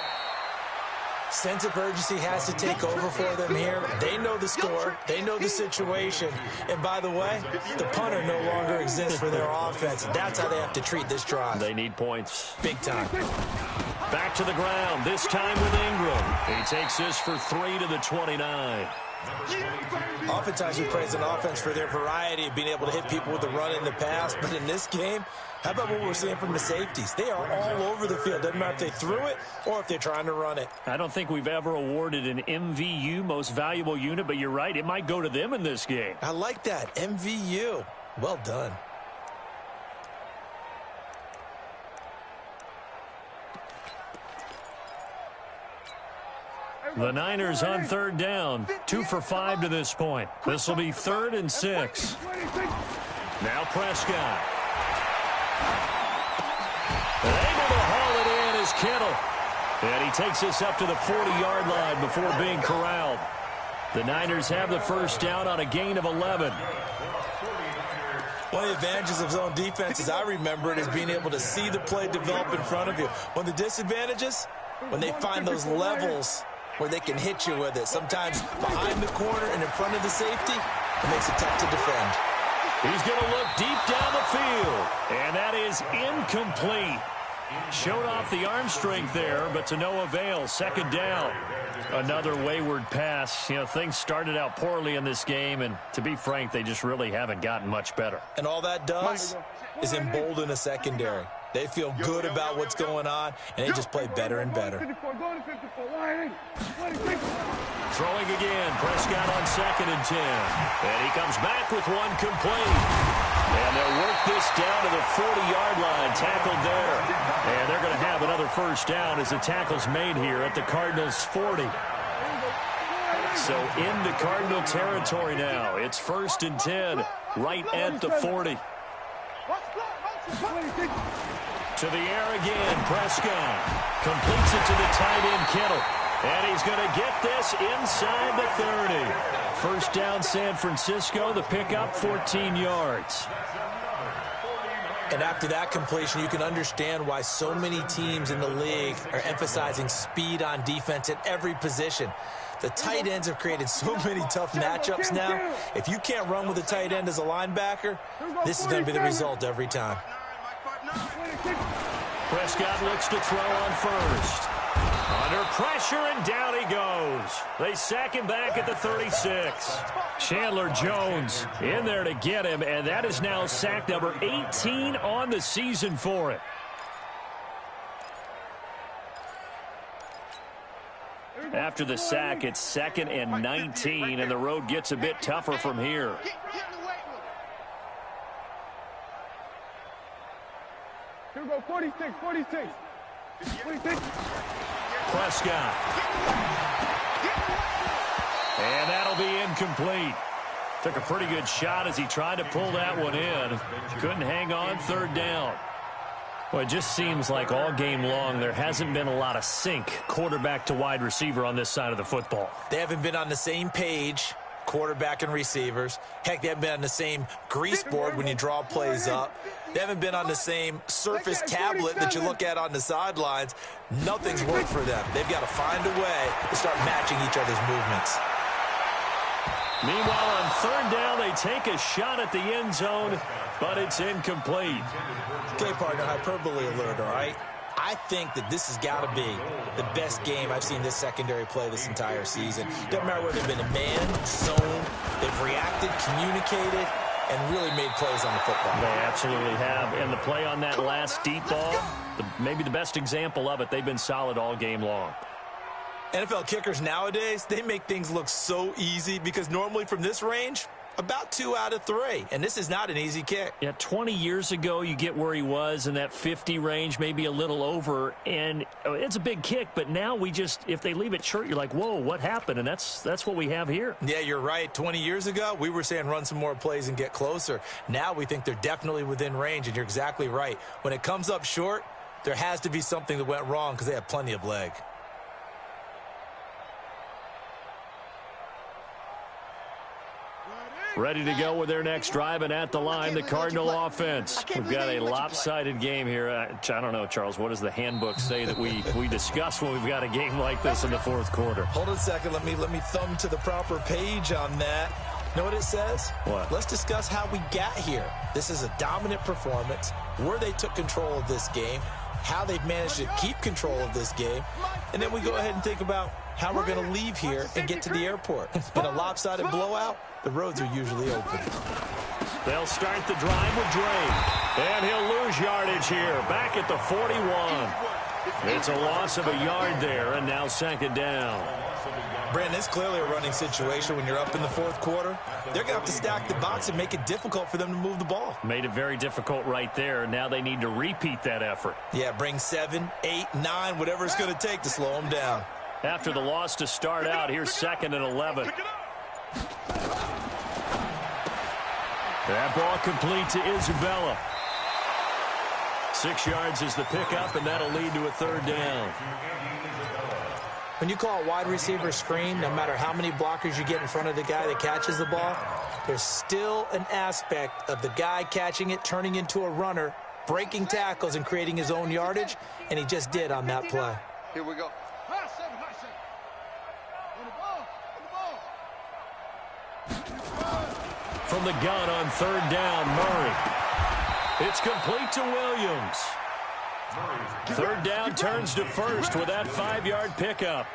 Sense of urgency has to take over for them here. They know the score. They know the situation. And by the way, the punter no longer exists for their offense. That's how they have to treat this drive. They need points. Big time. Back to the ground, this time with Ingram. He takes this for 3 to the 29. Oftentimes we praise an offense for their variety of being able to hit people with the run in the pass, but in this game, how about what we're seeing from the safeties? They are all over the field. Doesn't matter if they threw it or if they're trying to run it. I don't think we've ever awarded an MVU, most valuable unit, but you're right, it might go to them in this game. I like that, MVU. Well done. The Niners on third down, 2 for 5 to this point. This will be 3rd and 6. Now Prescott. And able to haul it in is Kittle. And he takes this up to the 40-yard line before being corralled. The Niners have the first down on a gain of 11. One of the advantages of zone defense, as I remember it, is being able to see the play develop in front of you. One of the disadvantages, when they find those levels where they can hit you with it. Sometimes behind the corner and in front of the safety, it makes it tough to defend. He's going to look deep down the field, and that is incomplete. Showed off the arm strength there, but to no avail. 2nd down. Another wayward pass. You know, things started out poorly in this game, and to be frank, they just really haven't gotten much better. And all that does is embolden a secondary. They feel good about what's going on, and they just play better and better. Throwing again. Prescott on 2nd and 10. And he comes back with one complete. And they'll work this down to the 40-yard line. Tackled there. And they're going to have another first down as the tackle's made here at the Cardinals' 40. So into Cardinal territory now. It's 1st and 10 right at the 40. To the air again, Prescott completes it to the tight end, Kittle. And he's going to get this inside the 30. First down, San Francisco. The pickup, 14 yards. And after that completion, you can understand why so many teams in the league are emphasizing speed on defense at every position. The tight ends have created so many tough matchups now. If you can't run with a tight end as a linebacker, this is going to be the result every time. Prescott looks to throw on first. Under pressure, and down he goes. They sack him back at the 36. Chandler Jones in there to get him, and that is now sack number 18 on the season for him. After the sack, it's 2nd and 19, and the road gets a bit tougher from here. Here we go, 46. Prescott. And that'll be incomplete. Took a pretty good shot as he tried to pull that one in. Couldn't hang on, 3rd down. Well, it just seems like all game long there hasn't been a lot of sync quarterback to wide receiver on this side of the football. They haven't been on the same page, quarterback and receivers. Heck, they haven't been on the same grease board when you draw plays up. They haven't been on the same Surface tablet that you look at on the sidelines. Nothing's worked for them. They've got to find a way to start matching each other's movements. Meanwhile, on 3rd down, they take a shot at the end zone, but it's incomplete. Okay, partner, hyperbole alert, all right? I think that this has got to be the best game I've seen this secondary play this entire season. Doesn't matter whether they've been a man, zone, they've reacted, communicated. and really made plays on the football. They absolutely have. And the play on that last deep ball, maybe the best example of it, they've been solid all game long. NFL kickers nowadays, they make things look so easy because normally from this range, about 2 out of 3. And this is not an easy kick. Yeah, 20 years ago, you get where he was in that 50 range, maybe a little over. And it's a big kick, but now if they leave it short, you're like, whoa, what happened? And that's what we have here. Yeah, you're right. 20 years ago, we were saying run some more plays and get closer. Now we think they're definitely within range, and you're exactly right. When it comes up short, there has to be something that went wrong because they have plenty of leg. Ready to go with their next drive, and at the line, the Cardinal offense. We've got a lopsided game here. I don't know, Charles, what does the handbook say that we discuss when we've got a game like this in the fourth quarter? Hold on a second. Let me thumb to the proper page on that. Know what it says? What? Let's discuss how we got here. This is a dominant performance, where they took control of this game, how they've managed to keep control of this game, and then we go ahead and think about how we're going to leave here and get to the airport. It's been a lopsided blowout. The roads are usually open. They'll start the drive with Drake, and he'll lose yardage here, back at the 41. It's a loss of a yard there, and now second down. Brandon, it's clearly a running situation when you're up in the fourth quarter. They're going to have to stack the box and make it difficult for them to move the ball. Made it very difficult right there. Now they need to repeat that effort. Yeah, bring 7, 8, 9, whatever it's going to take to slow them down. After the loss to start out, here's 2nd and 11. That ball complete to Isabella. 6 yards is the pickup, and that'll lead to a third down. When you call a wide receiver screen, no matter how many blockers you get in front of the guy that catches the ball, there's still an aspect of the guy catching it, turning into a runner, breaking tackles and creating his own yardage, and he just did on that play. Here we go. From the gun on third down, Murray. It's complete to Williams. Third down turns to first with that 5-yard pickup.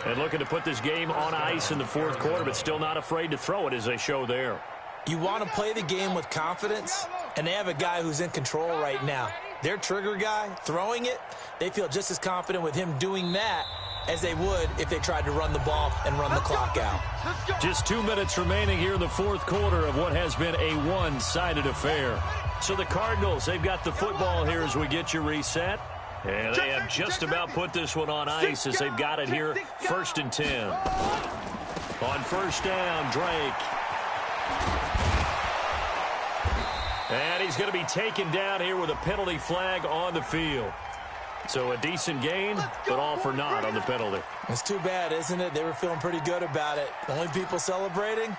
And looking to put this game on ice in the fourth quarter, but still not afraid to throw it as they show there. You want to play the game with confidence, and they have a guy who's in control right now. Their trigger guy, throwing it, they feel just as confident with him doing that as they would if they tried to run the ball and run the clock out. Just 2 minutes remaining here in the fourth quarter of what has been a one-sided affair. So the Cardinals, they've got the football here as we get you reset. And they have just about put this one on ice as they've got it here, 1st and 10. On first down, Drake. And he's going to be taken down here with a penalty flag on the field. So a decent gain, but all for naught on the penalty. It's too bad, isn't it? They were feeling pretty good about it. The only people celebrating,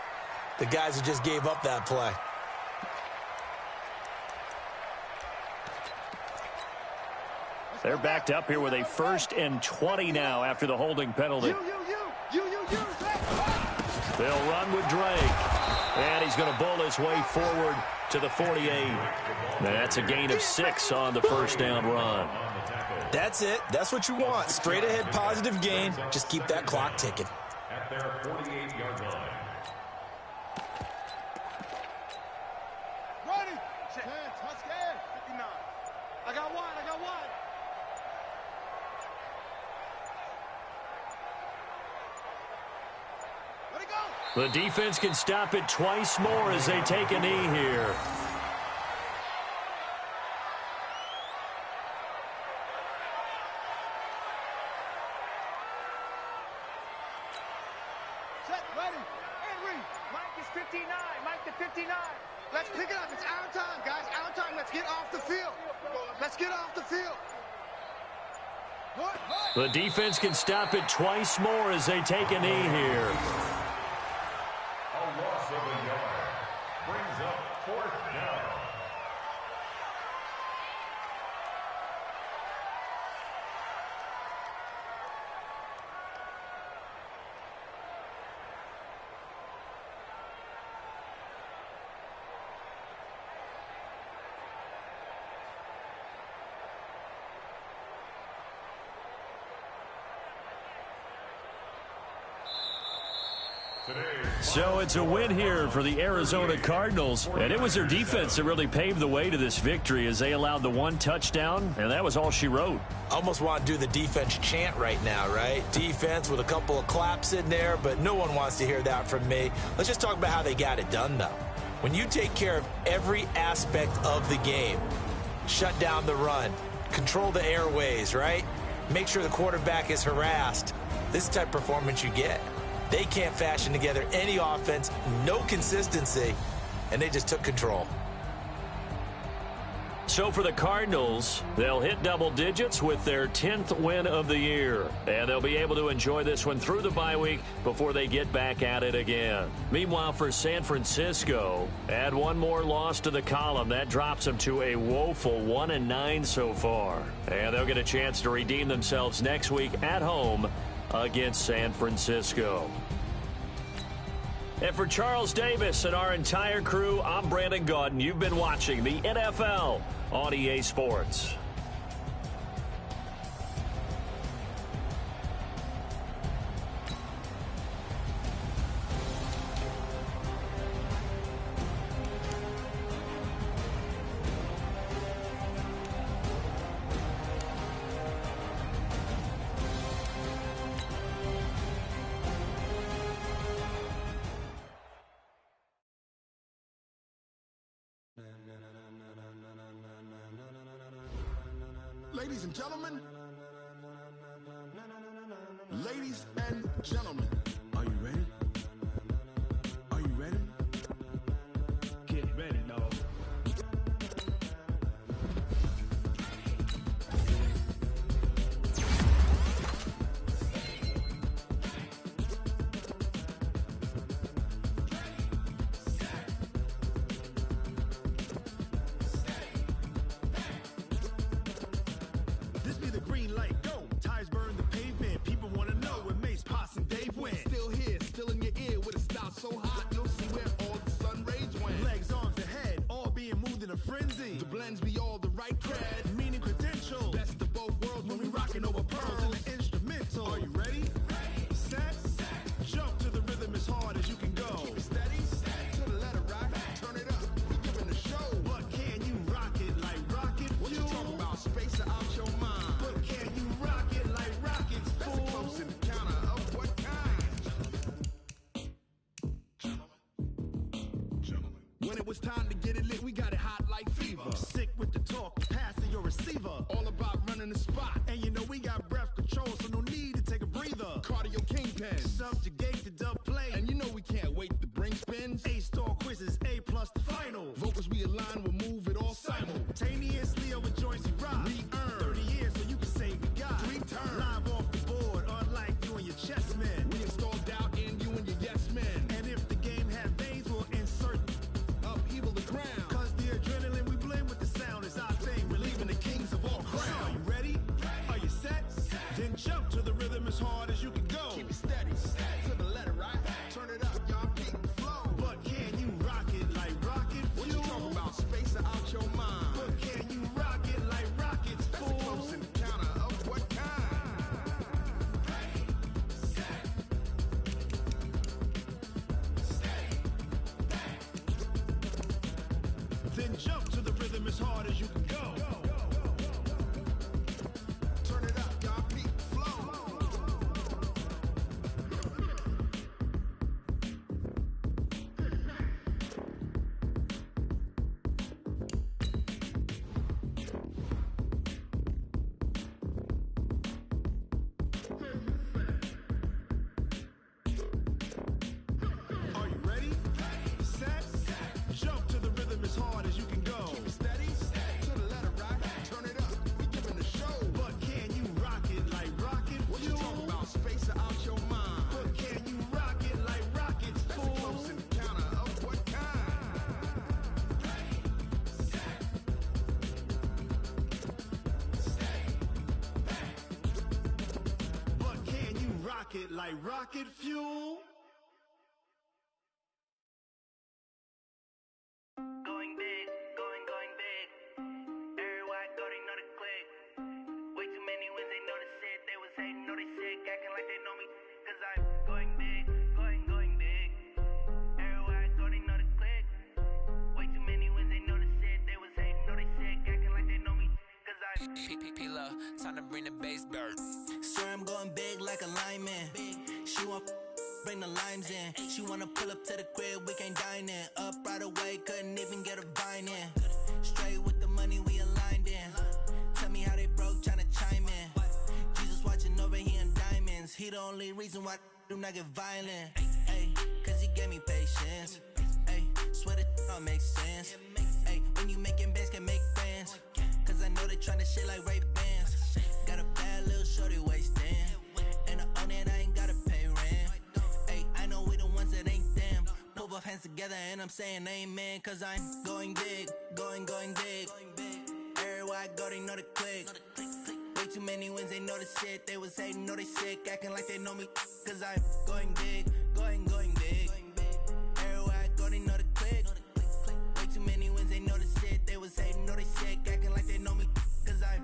the guys who just gave up that play. They're backed up here with a 1st and 20 now after the holding penalty. They'll run with Drake. And he's going to bull his way forward to the 48. That's a gain of 6 on the first down run. That's it. That's what you want. Straight ahead positive gain. Just keep that clock ticking. At their 48-yard line. Ready. Chance. Let's get 59. I got one. I got one. Let it go. The defense can stop it twice more as they take a knee here. Ready. And read. Mike is 59. Mike to 59. Let's pick it up. It's our time, guys. Our time. Let's get off the field. Let's get off the field. The defense can stop it twice more as they take a knee here. A loss of a yard. Brings up 4th down. So it's a win here for the Arizona Cardinals, and it was their defense that really paved the way to this victory as they allowed the one touchdown, and that was all she wrote. Almost want to do the defense chant right now, right? Defense with a couple of claps in there, but no one wants to hear that from me. Let's just talk about how they got it done, though. When you take care of every aspect of the game, shut down the run, control the airways, right? Make sure the quarterback is harassed. This is the type of performance you get. They can't fashion together any offense, no consistency, and they just took control. So for the Cardinals, they'll hit double digits with their 10th win of the year. And they'll be able to enjoy this one through the bye week before they get back at it again. Meanwhile, for San Francisco, add one more loss to the column. That drops them to a woeful 1-9 so far. And they'll get a chance to redeem themselves next week at home against San Francisco. And for Charles Davis and our entire crew, I'm Brandon Gaudin. You've been watching the NFL on EA Sports. Ladies and gentlemen, are you ready? Are you ready? Get ready, dog. This be the green light, go. Tires burn the pavement. People want to know where Mace, Potts, and Dave went. Still here, still in your ear with a style so hot, you'll see where all the sun rays went. Legs, arms, and head, all being moved in a frenzy. The blends be all the right cred, meaning credentials. Best of both worlds when we rockin' over pearls in the instrumental. Are you ready? Set, jump to the rhythm as hard as you can go. Keep it steady, to the letter right. Turn it up, we giving the show. But can you rock it like rocket fuel? What you talking about? Space out your mind. But can you rock it like rockets, fool? That's a close encounter of what kind? Gentlemen. When it was time to get it lit, we got it hot like fever. Sick with the talk, passing your receiver. All about running the spot. And you know we got breath control, so no need to take a breather. Cardio kingpin, subjugate the dub play. And you know we can't wait to bring spins. A-star quizzes, A+ the final. Vocals we align, we'll move it all simultaneously over joints we rock. We earn 30 years, so you can say we got 3 turns. Live off the board, unlike you and your chess men. We install doubt in you and your yes men. And if the game had veins, we'll insert upheaval the ground. Cause the adrenaline we blend with the sound is our thing. We're leaving the kings of all crowns. So are you ready? Are you set? Then jump to the rhythm as hard as you can go. Keep it steady, to the letter right. Turn it up, y'all keep the flow. But can you rock it like rocket fuel? What you talking about? Space out your mind. But can you rock it like rockets, fool? That's a close encounter of what kind? Then jump to the rhythm as hard as you can go. Turn it up, y'all keep the flow. Are you ready? Set, jump to the rhythm as hard as you can go. Keep it steady, to the letter right. Turn it up, we giving the show. But can you rock it like rocket fuel? What you talking about? Space out your mind. But can you rock it like rockets, fool? That's a close encounter of what kind? But can you rock it like rocket fuel? Going big, going big. Everywhere I go, they know the click. Way too many wins, they notice it. They was hating, know they sick, acting like they know me. Cause I'm going big, going big. Time to bring the bass bird. Swear I'm going big like a lineman. She want bring the limes in. She wanna pull up to the crib, we can't dine in. Up right away, couldn't even get a vine in. Straight with the money we aligned in. Tell me how they broke, tryna chime in. Jesus watching over, he in diamonds. He the only reason why I do not get violent. Ay, cause he gave me patience. Ay, swear that all makes sense. Ay, when you making bands, can make friends. Cause I know they tryna shit like Ray-Bans. Got a bad little shorty wasting. And I own it, I ain't gotta pay rent. Ay, I know we the ones that ain't them. Put both hands together and I'm saying amen. Cause I'm going big, going big. Everywhere I go, they know the click. Way too many wins, they know the shit. They was hating, know they sick, acting like they know me. Cause I'm going big, going big. Everywhere I go, they know the click. Way too many wins, they know the shit. They was hating, know they sick, acting like they know me. Cause I'm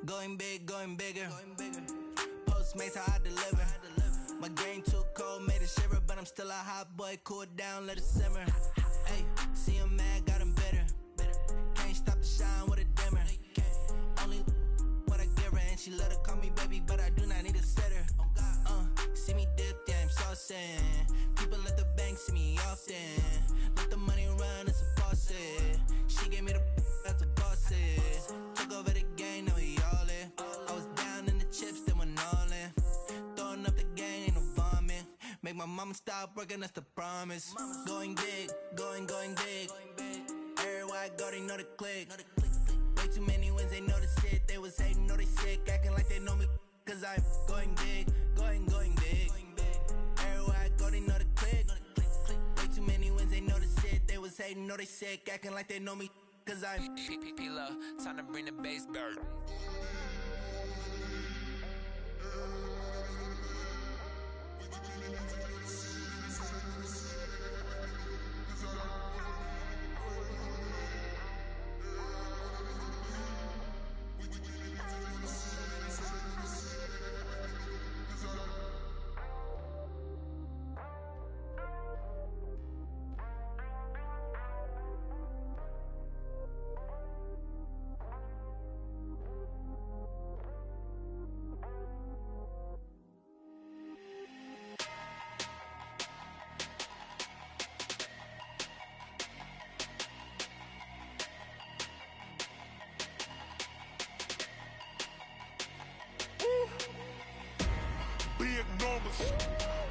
going big, going bigger. Postmates how I deliver. My game too cold, made it shiver. But I'm still a hot boy, cool it down, let it simmer. Hey, see him mad, got him bitter. Can't stop the shine with a dimmer. Only what I give her, and she let her call me baby, but I do not need a sitter. See me dip, yeah, I'm saucing. People at the bank see me often. Let the money run, it's a faucet. She gave me the that's a faucet. Took over the game, now we all in. I was down in the chips, then went all in. Throwing up the game, ain't no vomit. Make my mama stop working, that's the promise. Going big, going big. Everywhere I go, they know the click. Way too many wins, they know the shit. They was hating, know they sick, acting like they know me. Cause I'm going big, going big. Everywhere I go, they know the click. Way too many wins, they know the shit. They was hating, know they sick, acting like they know me. Cause I'm time to bring the bass bird.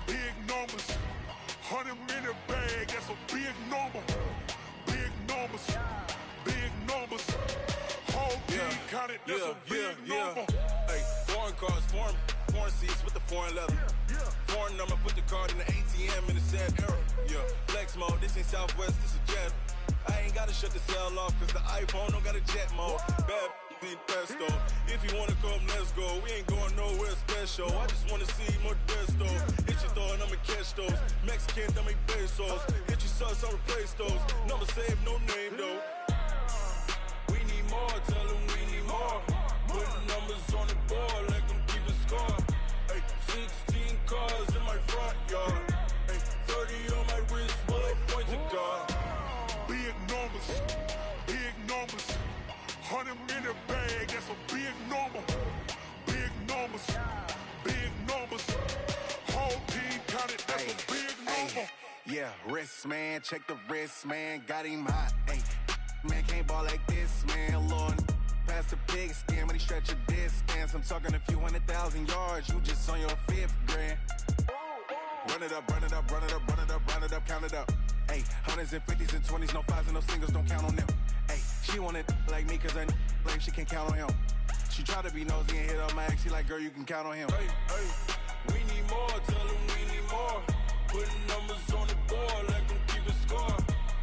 Big numbers, 100 minute bag, that's a big number. Big numbers, whole team counted, that's a big number. Hey, foreign cars, foreign seats with the foreign leather. Foreign number, put the card in the ATM in the sad era. Yeah, flex mode, this ain't Southwest, this a jet. I ain't gotta shut the cell off, cause the iPhone don't got a jet mode. Bad ain't pesto. If you wanna come, let's go. We ain't going nowhere special. I just wanna see more desto. Hit your thought, I'ma catch those. Mexican, dumb make pesos. Hit your sauce, I'll replace those. Number save, no name though. We need more, tell them we need more. Putting numbers on the board, let them keep a score. Hey, 16 cars in my front yard. Hey, 30 on my wrist, bullet point to God. Big numbers, 100 minute bag, that's a big number. Big numbers, whole team counted, that's a big number. Yeah, wrist man, check the wrist man, got him hot. Ay, man can't ball like this, man. Lord, past the pig skin, but he stretch a distance. I'm talking a few 100,000 yards, you just on your 5th grand. Run it up, count it up. Ay, hundreds and 50s and 20s, no 5s and no singles, don't count on them. Ay, she want it like me, cause I like she can't count on him. She try to be nosy and hit up my ex, she like, girl, you can count on him. Hey, we need more, tell them we need more. Putting numbers on the board, let them keep a score.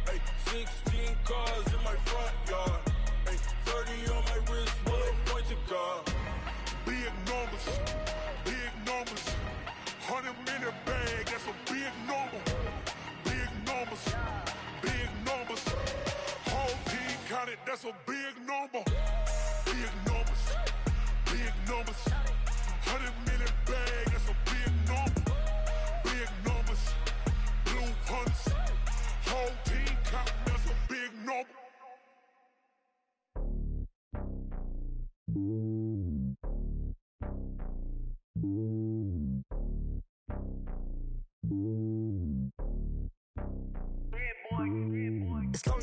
Hey, 16 cars in my front yard. Hey, 30 on my wrist, bullet point to God. Big numbers, 100 minute bag, that's a big number. Big numbers, whole team counted, that's a big number. Big numbers, 100 minute bag, that's a big number. Big numbers, blue hunts, whole team counting, that's a big number.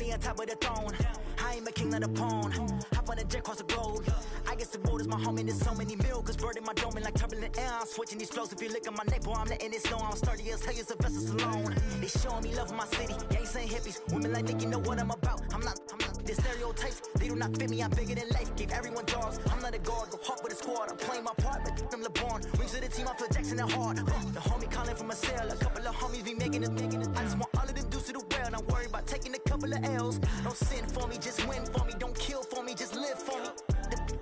me on top of the throne. I ain't a king of the pawn. Hop on a jet across the globe. I guess the world is my home and there's so many milk. Bird in my dome and like turbulent air. I'm switching these flows. If you look at my neck, boy, I'm letting it slow. I'm sturdy as hell, it's a vessel Salone. They showing me love in my city. Ain't saying hippies. Women like Nicky know what I'm about. I'm not. The stereotypes, they do not fit me. I'm bigger than life. Gave everyone jobs. I'm not a guard. Go hard with a squad. I'm playing my part, but I'm LeBron. Rings to the team, I feel Jackson and hard. The homie calling from a cell. A couple of homies be making it. I just want all of them dudes to the well. Not worry about taking a couple of L's. Don't sin for me, just win for me. Don't kill for me, just live for me.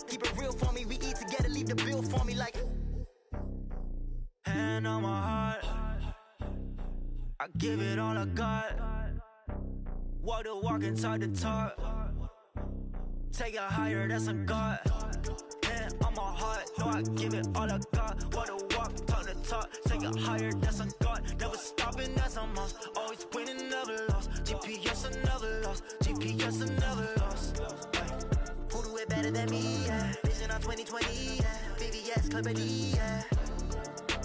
Keep it real for me. We eat together, leave the bill for me like. Hand on my heart, I give it all I got. Walk the walk and talk the talk. Take it higher, that's a God. Hand on my heart, no, I give it all I got. Walk the walk, talk the talk. Take it higher, that's a God. Never stopping, that's a must. Always winning, never lost. GPS, I never lost. GPS, I never lost. Who do it better than me? Yeah. Vision on 2020. Yeah. VVS, Clarity. Yeah.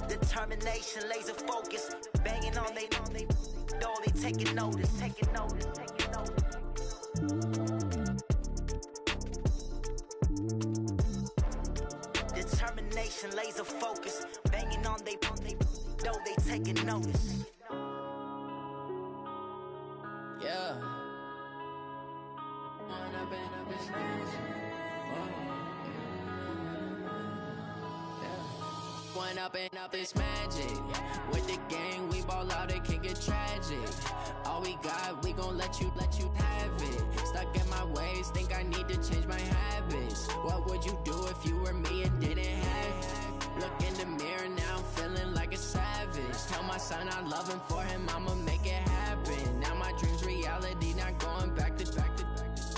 Determination, laser focus. Banging on they door, they taking notice. Taking notice. Taking notice. Determination, laser focus. Banging on they door, they taking notice. Yeah. One up and up is magic. With the gang, we ball out, it can get tragic. All we got, we gon' let you have it. Stuck in my ways, think I need to change my habits. What would you do if you were me and didn't have it? Look in the mirror, now I'm feeling like a savage. Tell my son I love him, for him I'ma make it happen. Now my dream's reality, not going back to.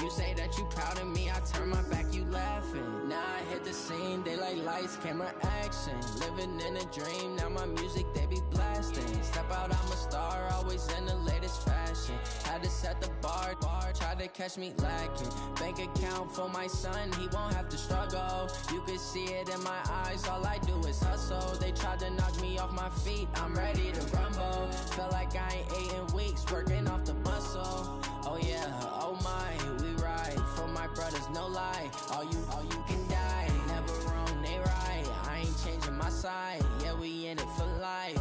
You say that you proud of me, I turn my back, you laughing. Now I hit the scene, they like lights, camera, action. Living in a dream, now my music, they be blasting. Step out, I'm a star, always in the latest fashion. Had to set the bar, try to catch me lacking. Bank account for my son, he won't have to struggle. You can see it in my eyes, all I do is hustle. They tried to knock me off my feet, I'm ready to rumble. Felt like I ain't ate in weeks, working off the muscle. Oh yeah, oh my, we ride for my brothers, no lie. All you can die, never wrong, they right. I ain't changing my side, yeah, we in it for life.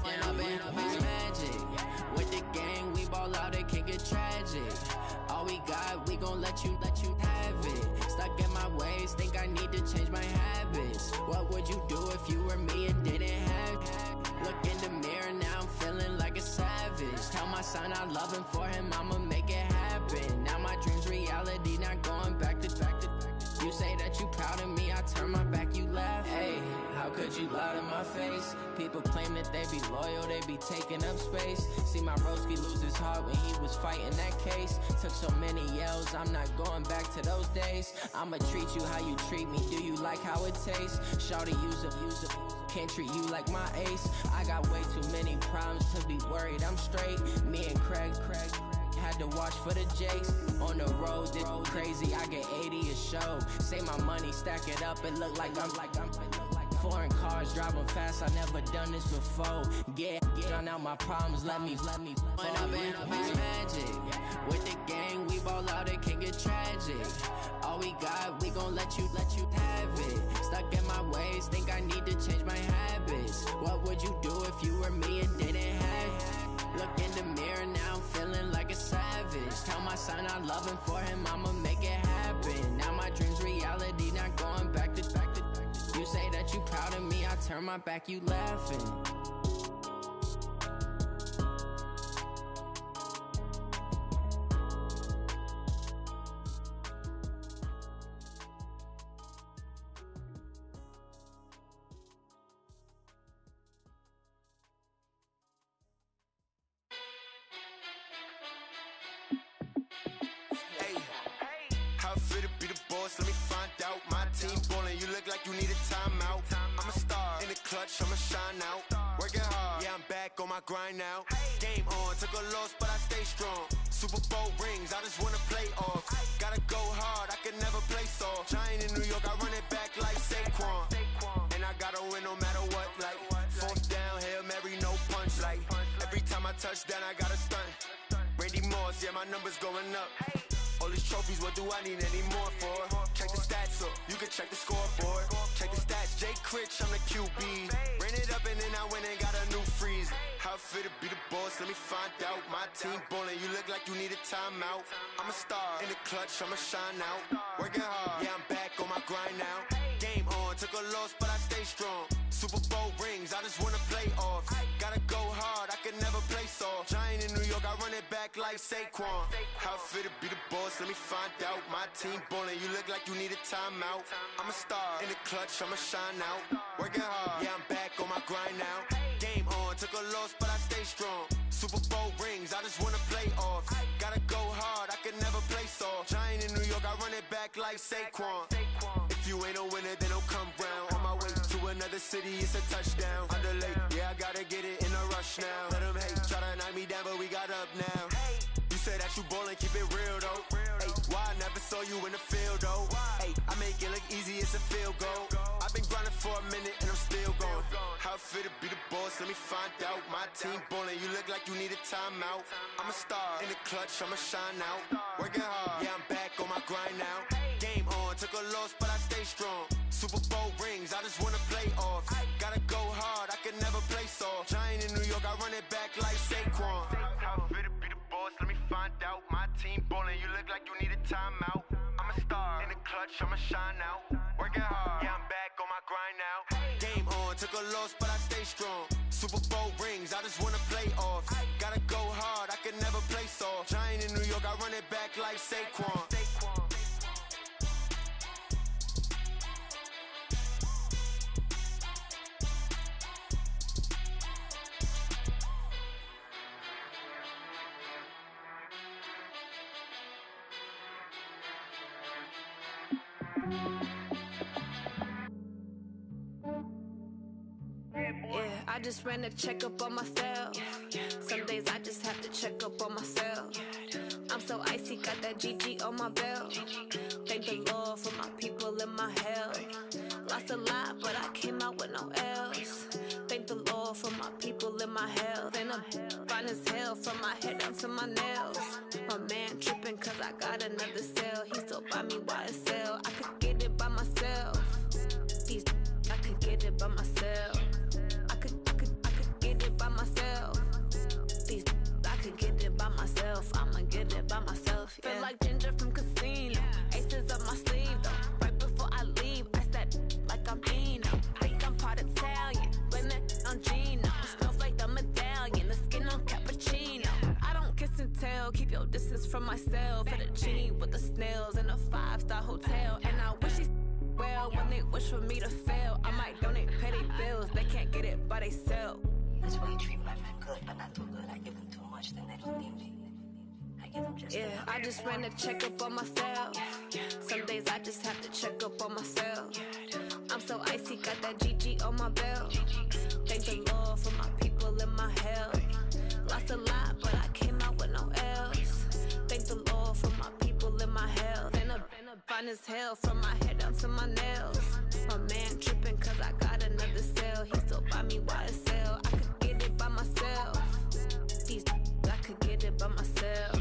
And I've been magic. With the gang, we ball out, it can get tragic. All we got, we gon' let you have it. Stuck in my ways, think I need to change my habits. What would you do if you were me and didn't have it? Look in the mirror, now I'm feeling like a savage. Tell my son I love him, for him I'ma make it happen. Now my dream's reality, not going back to. You say that you proud of me, I turn my back, you laugh. Hey, how could you lie to my face? People claim that they be loyal, they be taking up space. See my broski lose his heart when he was fighting that case. Took so many yells, I'm not going back to those days. I'ma treat you how you treat me, do you like how it tastes? Shawty, use it. Can't treat you like my ace. I got way too many problems to be worried, I'm straight. Me and Craig had to watch for the Jakes. On the road, this crazy, I get 80 a show. Say my money, stack it up, it look like I'm foreign cars, driving fast, I never done this before. Get drown out my problems, let me When I've been magic. With the gang, we ball out, it can get tragic. All we got, we gon' let you have it. Stuck in my ways, think I need to change my habits. What would you do if you were me and didn't have it? Look in the mirror, now I'm feeling like a savage. Tell my son I love him, for him I'ma make it happen. Now my dream's reality, not going back to. You say that you proud of me, I turn my back, you laughing. How fit to be the boss? Let me find out. My team ballin', you look like you need a timeout. I'm a star in the clutch, I'ma shine out. Working hard, yeah, I'm back on my grind now. Game on, took a loss, but I stay strong. Super Bowl rings, I just wanna play off. Gotta go hard, I can never play soft. Giant in New York, I run it back like Saquon. And I gotta win no matter what, like fourth down, Hail Mary, no punch, like every time I touch down, I gotta stunt. Randy Moss, yeah, my number's going up. All these trophies, what do I need any more for? Check the stats up, you can check the scoreboard. Check the stats, Jay Critch, I'm the QB. Ran it up and then I went and got a new freeze. How it feel to be the boss, let me find out. My team ballin', you look like you need a timeout. I'm a star, in the clutch, I'ma shine out. Working hard, yeah, I'm back on my grind now. Game on, took a loss, but I stay strong. Super Bowl rings, I just wanna play off. Gotta go hard, I can never play soft. Giant in New York, I run it back like Saquon. How it feel to be the boss, let me find out. My team ballin', you look like you need a timeout. I'm a star, in the clutch, I'ma shine out. Working hard, yeah, I'm back on my grind now. Game on, took a loss, but I stay strong. Super Bowl rings, I just wanna play off. Gotta go hard, I can never play soft. Giant in New York, I run it back like Saquon. If you ain't a winner, then don't come round. On my way to another city, it's a touchdown. Underlay, yeah, I gotta get it in a rush now. Let them hate, try to knock me down, but we got up now. You say that you ballin', keep it real though. Hey, why I never saw you in the field though? Hey, I make it look easy, it's a field goal. I've been grinding for a minute and I'm still going. How it feel to be the boss, let me find out. My team ballin', you look like you need a timeout. I'm a star, in the clutch, I'ma shine out. Working hard, yeah, I'm back on my grind now. Game on, took a loss, but I stay strong. Super Bowl rings, I just wanna play off. Gotta go hard, I can never play soft. Giant in New York, I run it back like Saquon. How it feel to be the boss, let me find out. My team ballin', you look like you need a timeout. I'm a star, in the clutch, I'ma shine out. Working hard, yeah, I'm back on my grind now. Game on, took a loss, but I stay strong. Super Bowl rings, I just wanna play off. Gotta go hard, I can never play soft. Giant in New York, I run it back like Saquon. Yeah, I just ran a checkup on myself. Some days I just have to check up on myself. I'm so icy, got that GG on my belt. Thank the Lord for my people in my health. Lost a lot, but I came out with no L's. Thank the Lord for my people in my health. And I'm fine as hell from my head down to my nails. My man tripping cause I got another cell. He still buy me YSL. I could get it by myself. These I could get it by myself. I could get it by myself. These I could get it by myself. I'ma get it by myself. Yeah. Feel like Ginger from Casino. Aces up my sleeve though. Right before I leave, I said like I'm Eno. Think I'm part Italian. Blame it on Gino. Smells like the medallion. The skin on cappuccino. I don't kiss and tell. Keep your distance from myself. Fettuccine with the snails in a 5-star hotel. And I wish these well when they wish for me to fail. I might donate petty bills. They can't get it by they self. That's why you treat my men good, but not too good. I give them too much, then they don't need me. I give them just yeah, I just ran a checkup on myself. Some days I just have to check up on myself. I'm so icy, got that GG on my belt. Thank the Lord for my people in my health. Lost a lot, but I came out with no L's. Thank the Lord for my people in my health. And I'm fine as hell from my head down to my nails. My man tripping cause I got another cell. He still buy me YSL. I could get it by myself. These I could get it by myself.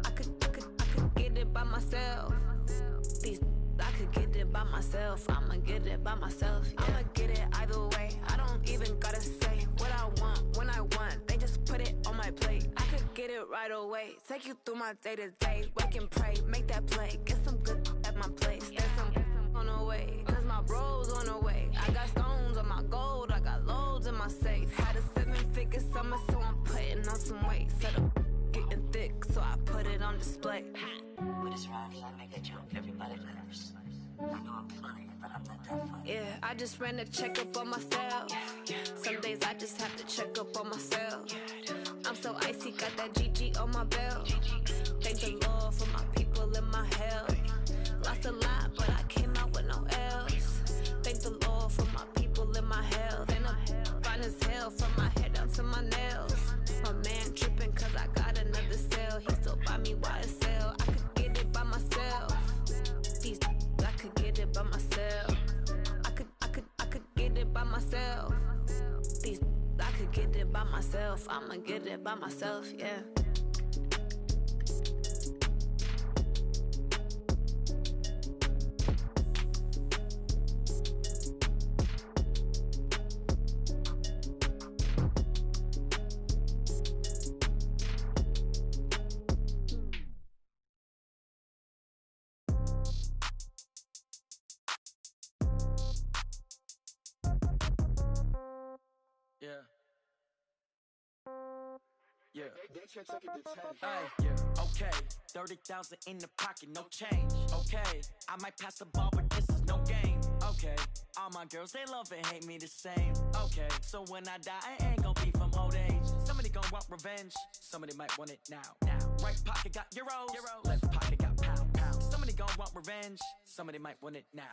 I could get it by myself. These I could get it by myself. I'ma get it by myself. Yeah. I'ma get it either way. I don't even gotta say what I want when I want. They just put it on my plate. I could get it right away. Take you through my day to day. Wake and pray, make that play. Get some good at my place. There's some on the way. Cause my bro's on the way. I got stones on my gold. I got loads in my safe. Had a 7-figure summer, so I'm putting on some weight. Set up getting thick, so I put it on display. With this round, I make a jump. Everybody laughs. I know I'm funny, but I'm not that funny. Yeah, I just ran a checkup on myself. Some days I just have to check up on myself. I'm so icy, got that GG on my belt. Thank the Lord for my people in my health. Lost a lot, but I came out with no L's. Thank the Lord for my people in my health. And I'm fine as hell from my head down to my nails. My man tripping cause I got another cell. He still buy me YSL. I could get it by myself. These I could get it by myself. I could get it by myself. These I could get it by myself. I'ma get it by myself, yeah. Okay, 30,000 in the pocket, no change. Okay, I might pass the ball, but this is no game. Okay, all my girls, they love and hate me the same. Okay, so when I die, I ain't gon' be from old age. Somebody gon' want revenge, somebody might want it now. Right pocket got euros, left pocket got pound. Somebody gon' want revenge, somebody might want it now.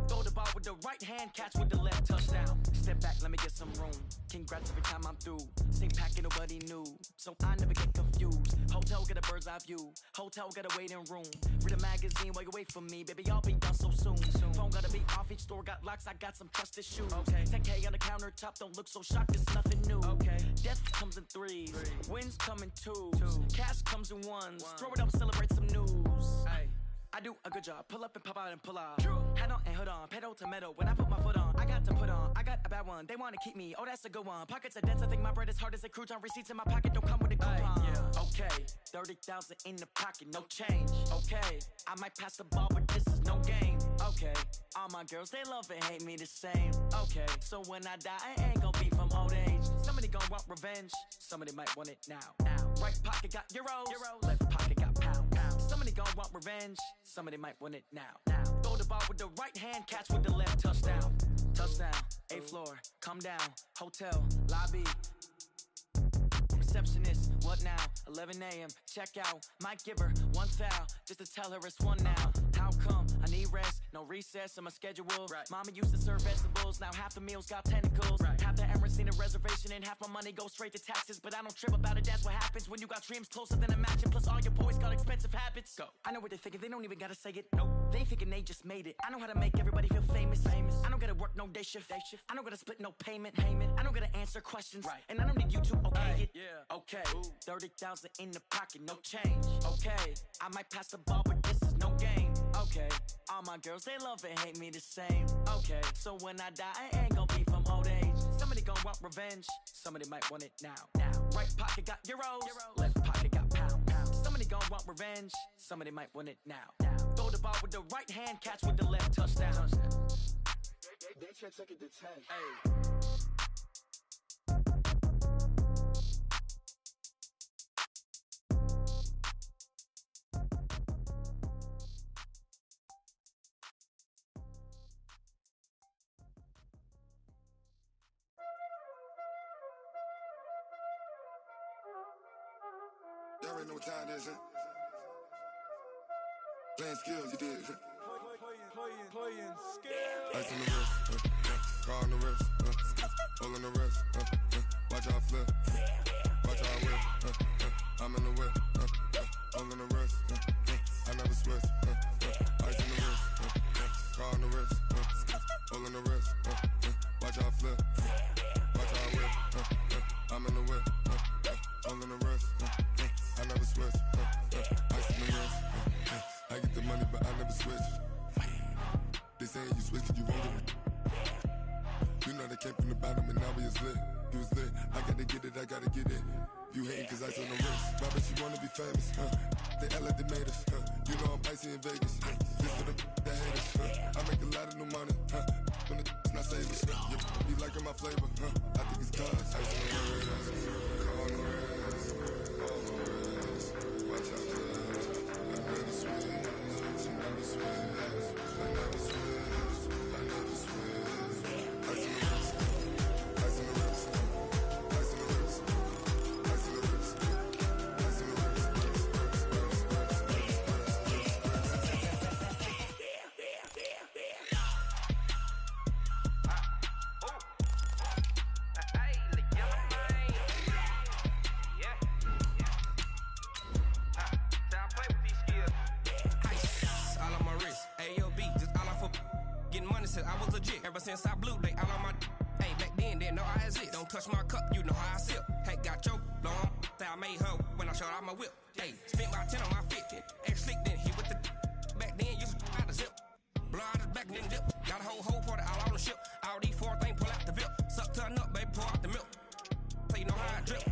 Throw the ball with the right hand, catch with the left, touchdown. Step back, let me get some room. Congrats every time I'm through. Same packet, nobody knew, so I never get confused. Hotel get a bird's eye view, hotel get a waiting room. Read a magazine while you wait for me, baby, I'll be done so soon. Phone gotta be off, each store got locks, I got some trusted shoes. Okay, 10K on the countertop, don't look so shocked, it's nothing new. Okay, death comes in threes, wins come in twos, cash comes in ones. Throw it up, celebrate some news. Ay. I do a good job, pull up and pop out and pull out. Head on and hood on, pedal to metal. When I put my foot on, I got to put on. I got a bad one, they wanna keep me, oh that's a good one. Pockets are dense, I think my bread is hard as a crouton. Receipts in my pocket don't come with a coupon. Okay, 30,000 in the pocket, no change. Okay, I might pass the ball, but this is no game. Okay, all my girls, they love and hate me the same. Okay, so when I die, I ain't gon' be from old age. Somebody gon' want revenge, somebody might want it now. Right pocket got euros, left pocket got pound. Somebody gon' want revenge, somebody might want it now. Throw the ball with the right hand, catch with the left, touchdown. Touchdown, 8th floor, come down, hotel, lobby. Receptionist, what now? 11 a.m., check out. Might give her one foul, just to tell her it's one now. How come? I need rest, no recess in my schedule. Mama used to serve vegetables, now half the meals got tentacles. Half the Emirates need a reservation and half my money goes straight to taxes. But I don't trip about it, that's what happens when you got dreams closer than a match. And plus all your boys got expensive habits. Go. I know what they're thinking, they don't even gotta say it. Nope. They ain't thinking they just made it. I know how to make everybody feel famous. I don't gotta work no day shift. I don't gotta split no payment. I don't gotta answer questions. And I don't need you to okay it. Okay, 30,000 in the pocket, no change. Okay, I might pass the ball, but this is no game. Okay, all my girls, they love and hate me the same. Okay, so when I die, I ain't gon' be from old age. Somebody gon' want revenge, somebody might want it now. Right pocket got euros, left pocket got pound. Somebody gon' want revenge, somebody might want it now. Throw the ball with the right hand, catch with the left, touchdown. They took it to 10. Y'all already know what time it is, huh? Playing skills, you did. Playing skills. Ice on the wrist, car on the wrist, hole in the wrist, watch how I flip, watch how I whip, I'm in the whip, hole in the wrist, I never switch, ice on the wrist, car on the wrist, hole in the wrist, watch how I flip, watch how I whip, I'm in the whip, hole in the wrist, I never switch, ice on the wrist, I get the money but I never switch. They saying you switch cause you won't get it. You know they came from the bottom and now we is lit. You was lit, I gotta get it, I gotta get it. You hating cause ice on the wrist. My bitch, you wanna be famous, They act like they made us, You know I'm icy in Vegas, This for the that hate us, I make a lot of new money, When the not saving, You be liking my flavor, I think it's cause ice on the wrist, on the wrist, on the wrist. Watch out, I never switch, I never switch. I never switch, I never switch. Ice in the wrist, ice in the wrist, ice in the wrist, ice in the wrist, ice in the wrist, I was legit ever since I blew they all on my hey back then didn't know I exist. Don't touch my cup, you know how I sip. Hey, got your long that I made her when I showed out my whip. Hey, spent my 10 on my 50. Ex slick then he with the back then used to out the zip. Blow out his back and then dip. Got a whole party all on the ship. All these 4 things pull out the VIP. Suck to a nut, baby, pour out the milk. So you know how I drip.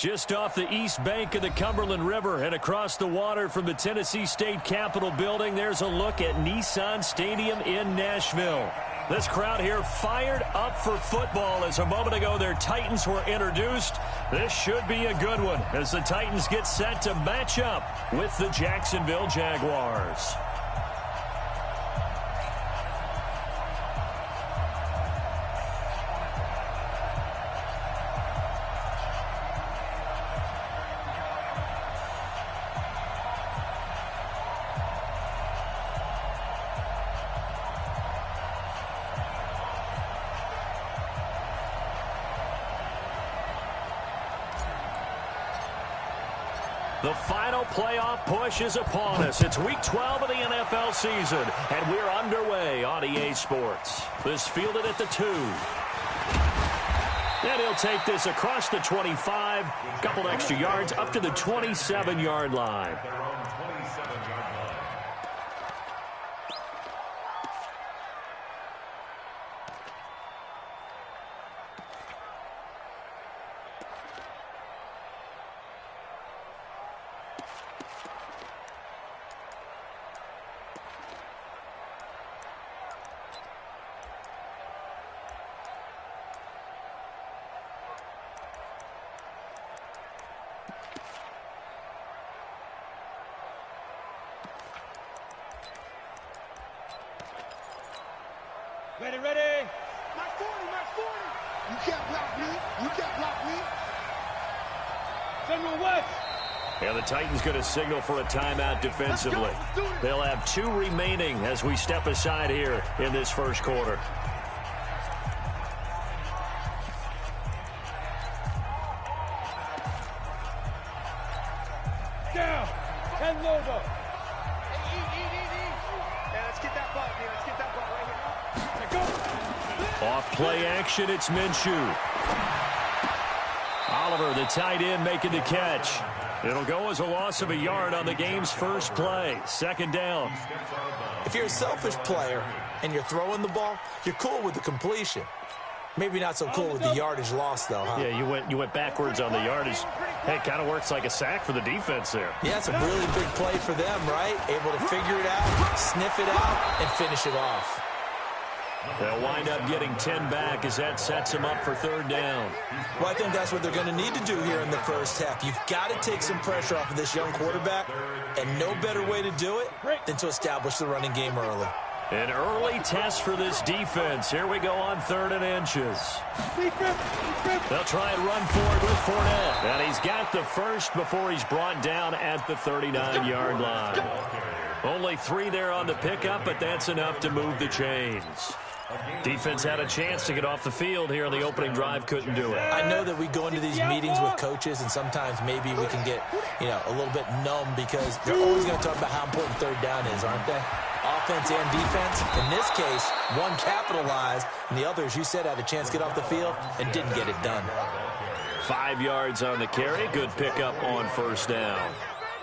just off the east bank of the Cumberland River and across the water from the Tennessee State Capitol building. There's a look at Nissan Stadium in Nashville. This crowd here fired up for football as a moment ago their Titans were introduced. This should be a good one as the Titans get set to match up with the Jacksonville Jaguars. The final playoff push is upon us. It's week 12 of the NFL season, and we're underway on EA Sports. This fielded at the 2. And he'll take this across the 25, couple extra yards up to the 27-yard line. Ready, ready. Mark 40, Mark 40. You can't block me. You can't block me. General West. And the Titans going to signal for a timeout defensively. They'll have 2 remaining as we step aside here in this first quarter. Down. 10 logo. Yeah, let's get that ball, man. Let's get that ball right here. Off play action, it's Minshew. Oliver, the tight end, making the catch. It'll go as a loss of a yard on the game's first play. Second down. If you're a selfish player and you're throwing the ball, you're cool with the completion. Maybe not so cool with the yardage loss, though, huh? Yeah, you went backwards on the yardage. Hey, it kind of works like a sack for the defense there. Yeah, it's a really big play for them, right? Able to figure it out, sniff it out, and finish it off. They'll wind up getting 10 back as that sets them up for third down. Well, I think that's what they're going to need to do here in the first half. You've got to take some pressure off of this young quarterback, and no better way to do it than to establish the running game early. An early test for this defense. Here we go on 3rd and inches. They'll try and run forward with Fournette. And he's got the first before he's brought down at the 39-yard line. Only 3 there on the pickup, but that's enough to move the chains. Defense had a chance to get off the field here on the opening drive, couldn't do it. I know that we go into these meetings with coaches, and sometimes maybe we can get, a little bit numb because they're always going to talk about how important third down is, aren't they? Offense and defense. In this case, one capitalized, and the other, as you said, had a chance to get off the field and didn't get it done. 5 yards on the carry. Good pickup on first down.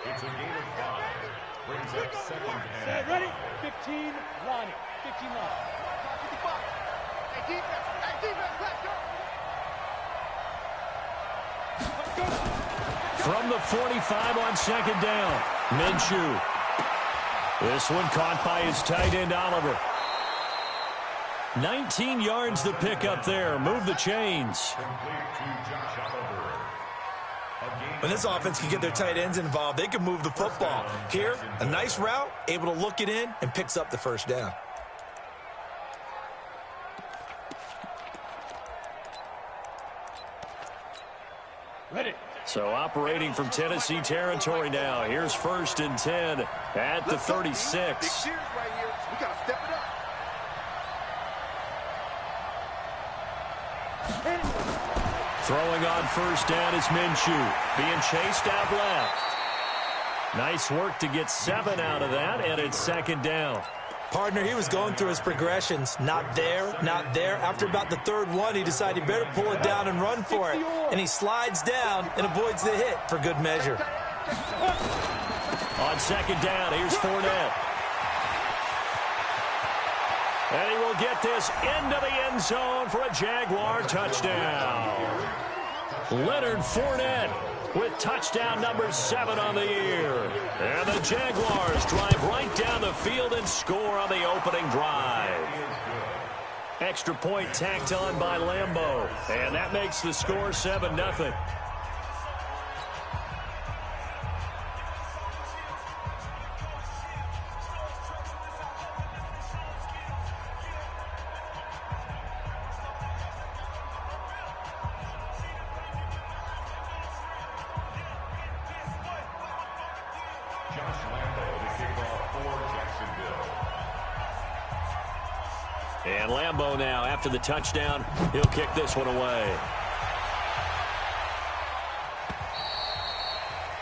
It's a gain of 5. Brings up second and... Set, ready? 15, line. 15 line. 55. Hey, defense, let's go. From the 45 on second down, Minshew. This one caught by his tight end, Oliver. 19 yards to pick up there. Move the chains. When this offense can get their tight ends involved, they can move the football. Here, a nice route, able to look it in, and picks up the first down. Ready. So operating from Tennessee territory now. Here's 1st and 10 at the 36. We got to step it up. Throwing on first down is Minshew. Being chased out left. Nice work to get 7 out of that, and it's second down. Partner, he was going through his progressions. Not there, not there. After about the 3rd one, he decided he better pull it down and run for it. And he slides down and avoids the hit for good measure. On second down, here's Fournette. And he will get this into the end zone for a Jaguar touchdown. Leonard Fournette with touchdown number 7 on the year. And the Jaguars drive right down the field and score on the opening drive. Extra point tacked on by Lambeau. And that makes the score 7-0. And Lambeau now, after the touchdown, he'll kick this one away.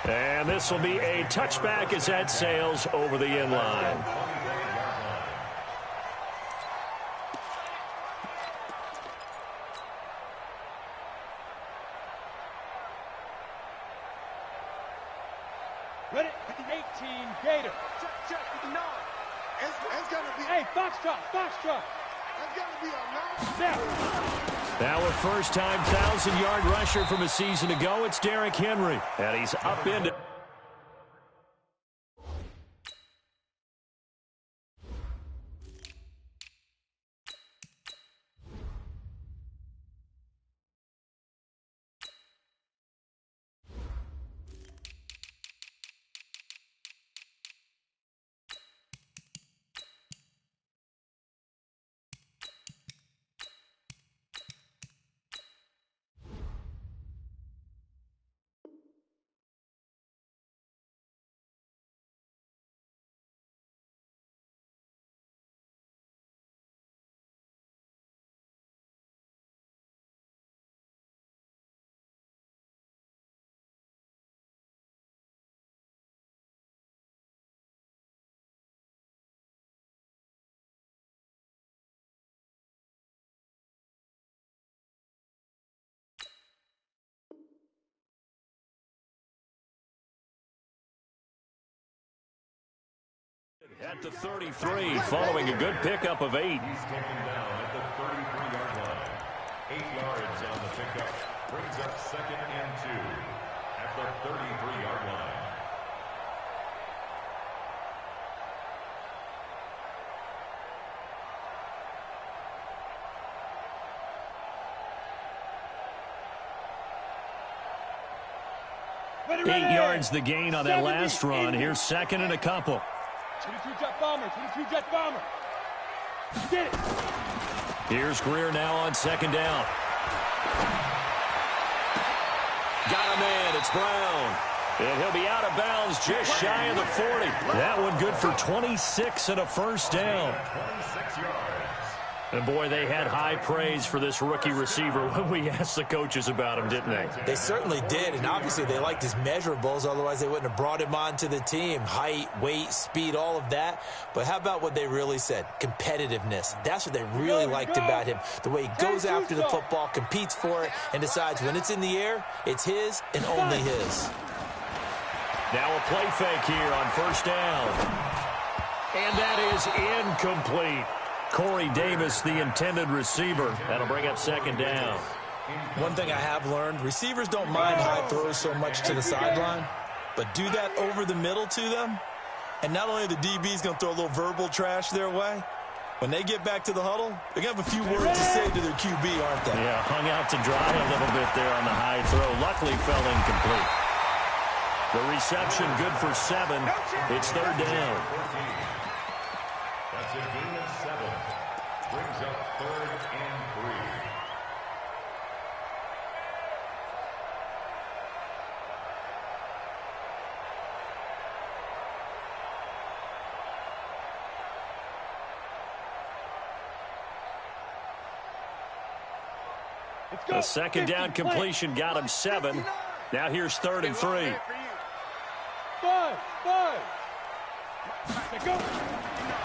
And this will be a touchback as that sails over the end line. Ready? 18, Gator. Check with the 9. It's going to be... Hey, Foxtrot. It's going to be a 9. Now a first-time 1,000-yard rusher from a season ago, it's Derrick Henry. And he's up into... At the 33, following a good pickup of 8. He's taken down at the 33-yard line. 8 yards on the pickup. Brings up 2nd and 2 at the 33-yard line. Ready. 8 yards the gain on that last run. Here's 2nd and a couple. 22-jet bomber. Get it. Here's Greer now on 2nd down. Got him in. It's Brown. And he'll be out of bounds just shy of the 40. That one good for 26 and a first down. 26 yards. And, boy, they had high praise for this rookie receiver when we asked the coaches about him, didn't they? They certainly did, and obviously they liked his measurables. Otherwise, they wouldn't have brought him onto the team. Height, weight, speed, all of that. But how about what they really said? Competitiveness. That's what they really liked about him. The way he goes after the football, competes for it, and decides when it's in the air, it's his and only his. Now a play fake here on first down. And that is incomplete. Corey Davis, the intended receiver. That'll bring up 2nd down. One thing I have learned, receivers don't mind high throws so much to the sideline, but do that over the middle to them, and not only are the DBs going to throw a little verbal trash their way, when they get back to the huddle, they're going to have a few words to say to their QB, aren't they? Yeah, hung out to dry a little bit there on the high throw. Luckily fell incomplete. The reception good for 7. It's 3rd down. That's a gain of 7. Brings up 3rd and 3. A 2nd down completion got him 7. Now here's 3rd and 3. 5.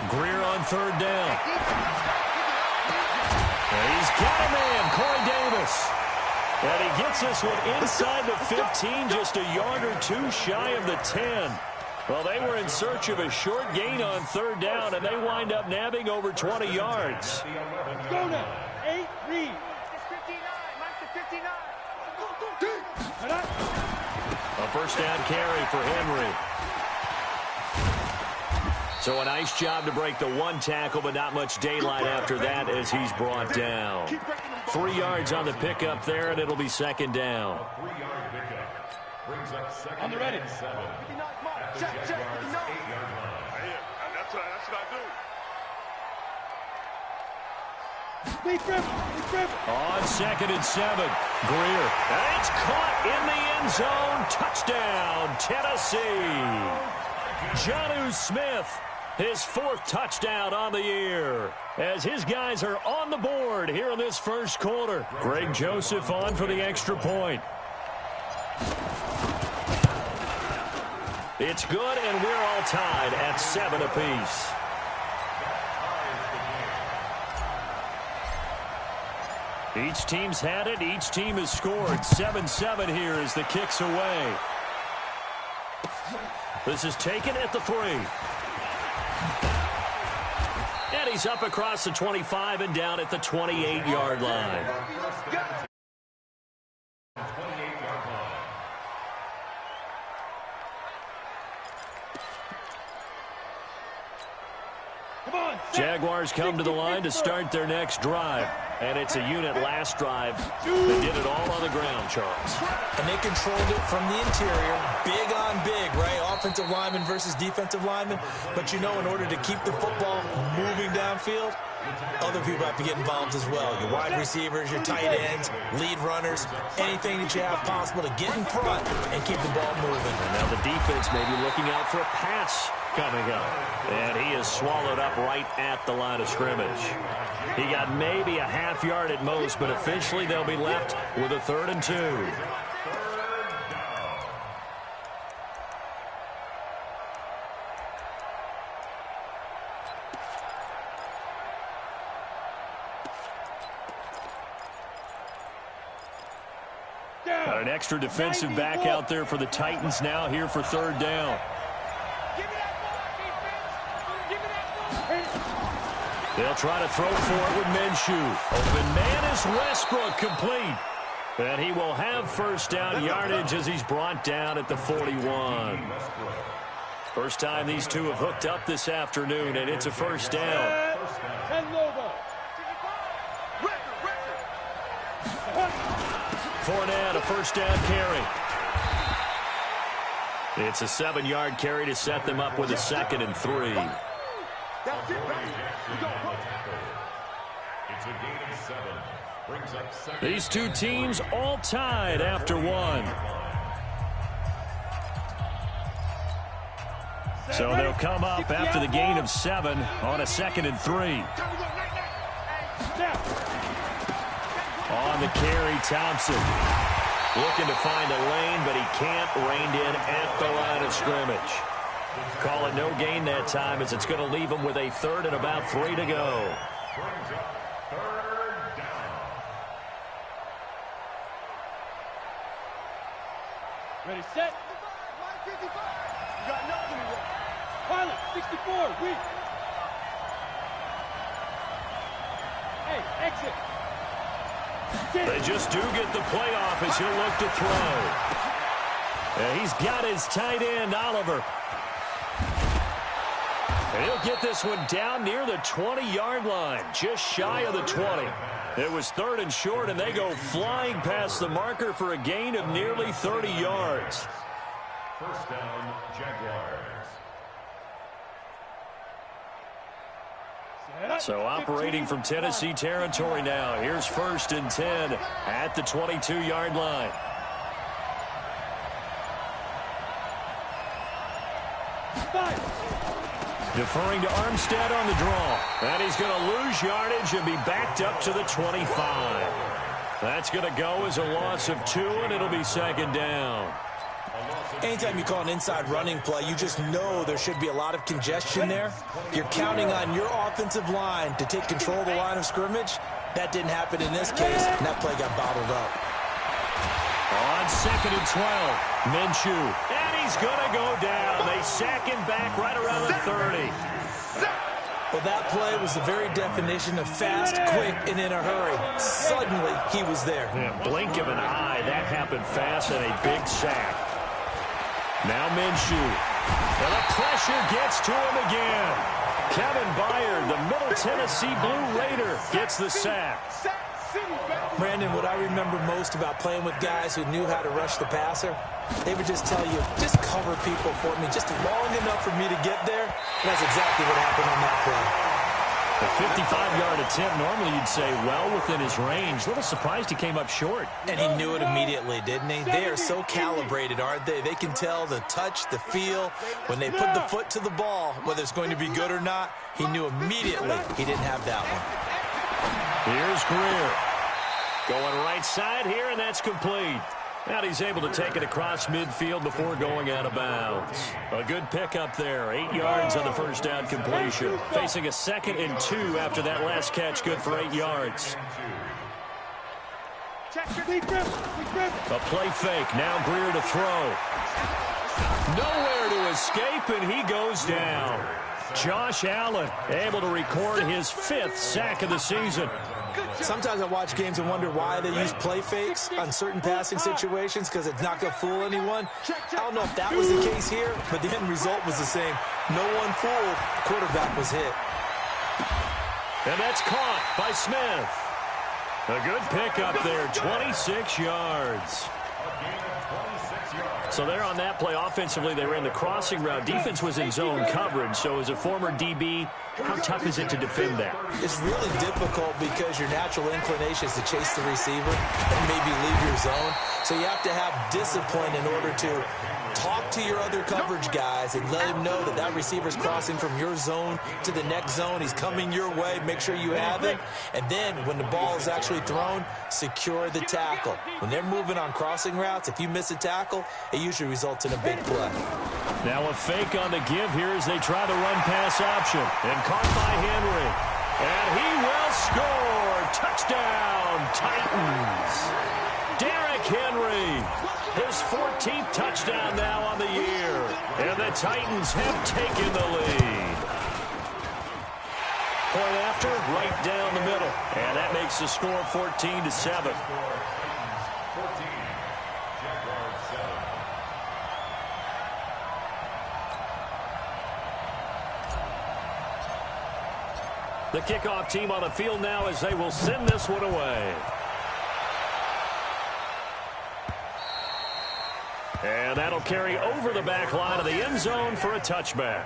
Greer on 3rd down. And he's got him in, Corey Davis. And he gets this one inside the 15, just a yard or 2 shy of the 10. Well, they were in search of a short gain on 3rd down, and they wind up nabbing over 20 yards. Go now. 8 read. 59. Mike to 59. A first down carry for Henry. So a nice job to break the one tackle, but not much daylight after that as he's brought down. 3 yards on the pickup there, and it'll be second down. 3-yard pickup. Brings up second ready. and 7. At the Jaguars' 8-yard line. That's what I do. On 2nd and 7, Greer. And it's caught in the end zone. Touchdown, Tennessee. Jonnu Smith, his 4th touchdown on the year, as his guys are on the board here in this first quarter. Greg Joseph on for the extra point. It's good, and we're all tied at 7 apiece. Each team's had it. Each team has scored. 7-7 here as the kick's away. This is taken at the 3. And he's up across the 25 and down at the 28-yard line. 28-yard line. Jaguars come to the line to start their next drive. And it's a unit last drive. They did it all on the ground, Charles. And they controlled it from the interior. Big on big, right? Offensive lineman versus defensive lineman. But you know, in order to keep the football moving downfield, other people have to get involved as well. Your wide receivers, your tight ends, lead runners, anything that you have possible to get in front and keep the ball moving. And now the defense may be looking out for a pass coming up. And he is swallowed up right at the line of scrimmage. He got maybe a half yard at most, but officially they'll be left with a 3rd and 2. Got an extra defensive back out there for the Titans now here for 3rd down. They'll try to throw for it with Minshew. Open man is Westbrook, complete. And he will have first down yardage as he's brought down at the 41. First time these two have hooked up this afternoon, and it's a first down. Fournette, a first down carry. It's a 7-yard carry to set them up with a 2nd and 3. That's it, baby. It's a gain of 7. Brings up second. These two teams all tied after 1. So they'll come up after the gain of 7 on a 2nd and 3. On the carry, Thompson. Looking to find a lane, but he can't. Reined in at the line of scrimmage. Call it no gain that time as it's going to leave him with a 3rd and about 3 to go. Brings up 3rd down. Ready, set. 55. You got nothing to work. Pilot, 64, weak. Hey, exit. They just do get the playoff as he'll look to throw. And he's got his tight end, Oliver. And he'll get this one down near the 20-yard line, just shy of the 20. It was 3rd and short, and they go flying past the marker for a gain of nearly 30 yards. First down, Jaguars. So operating from Tennessee territory now. Here's 1st and 10 at the 22-yard line. Deferring to Armstead on the draw. And he's going to lose yardage and be backed up to the 25. That's going to go as a loss of 2, and it'll be 2nd down. Anytime you call an inside running play, you just know there should be a lot of congestion there. You're counting on your offensive line to take control of the line of scrimmage. That didn't happen in this case, and that play got bottled up. On 2nd and 12, Minshew. And he's going to go down. They sack him back right around the 30. Well, that play was the very definition of fast, quick, and in a hurry. Suddenly, he was there. Yeah, blink of an eye. That happened fast and a big sack. Now Minshew. And the pressure gets to him again. Kevin Byard, the Middle Tennessee Blue Raider, gets the sack. Brandon, what I remember most about playing with guys who knew how to rush the passer, they would just tell you, just cover people for me, just long enough for me to get there. And that's exactly what happened on that play. A 55-yard attempt, normally you'd say well within his range. A little surprised he came up short. And he knew it immediately, didn't he? They are so calibrated, aren't they? They can tell the touch, the feel. When they put the foot to the ball, whether it's going to be good or not, he knew immediately he didn't have that one. Here's Greer. Going right side here, and that's complete. And he's able to take it across midfield before going out of bounds. A good pickup there. 8 yards on the first down completion. Facing a 2nd and 2 after that last catch, good for 8 yards. A play fake. Now Greer to throw. Nowhere to escape, and he goes down. Josh Allen able to record his 5th sack of the season. Sometimes I watch games and wonder why they use play fakes on certain passing situations, because it's not going to fool anyone. I don't know if that was the case here, but the end result was the same. No one fooled. Quarterback was hit. And that's caught by Smith. A good pickup there, 26 yards. So there on that play, offensively, they ran the crossing route. Defense was in zone coverage. So as a former DB, how tough is it to defend that? It's really difficult because your natural inclination is to chase the receiver and maybe leave your zone. So you have to have discipline in order to talk to your other coverage guys and let him know that that receiver's crossing from your zone to the next zone. He's coming your way. Make sure you have it. And then when the ball is actually thrown, secure the tackle. When they're moving on crossing routes, if you miss a tackle, it usually results in a big play. Now a fake on the give here as they try the run-pass option. And caught by Henry. And he will score. Touchdown, Titans. Derrick Henry. His 14th touchdown now on the year. And the Titans have taken the lead. Point after, right down the middle. And that makes the score 14-7. The kickoff team on the field now as they will send this one away. And that'll carry over the back line of the end zone for a touchback.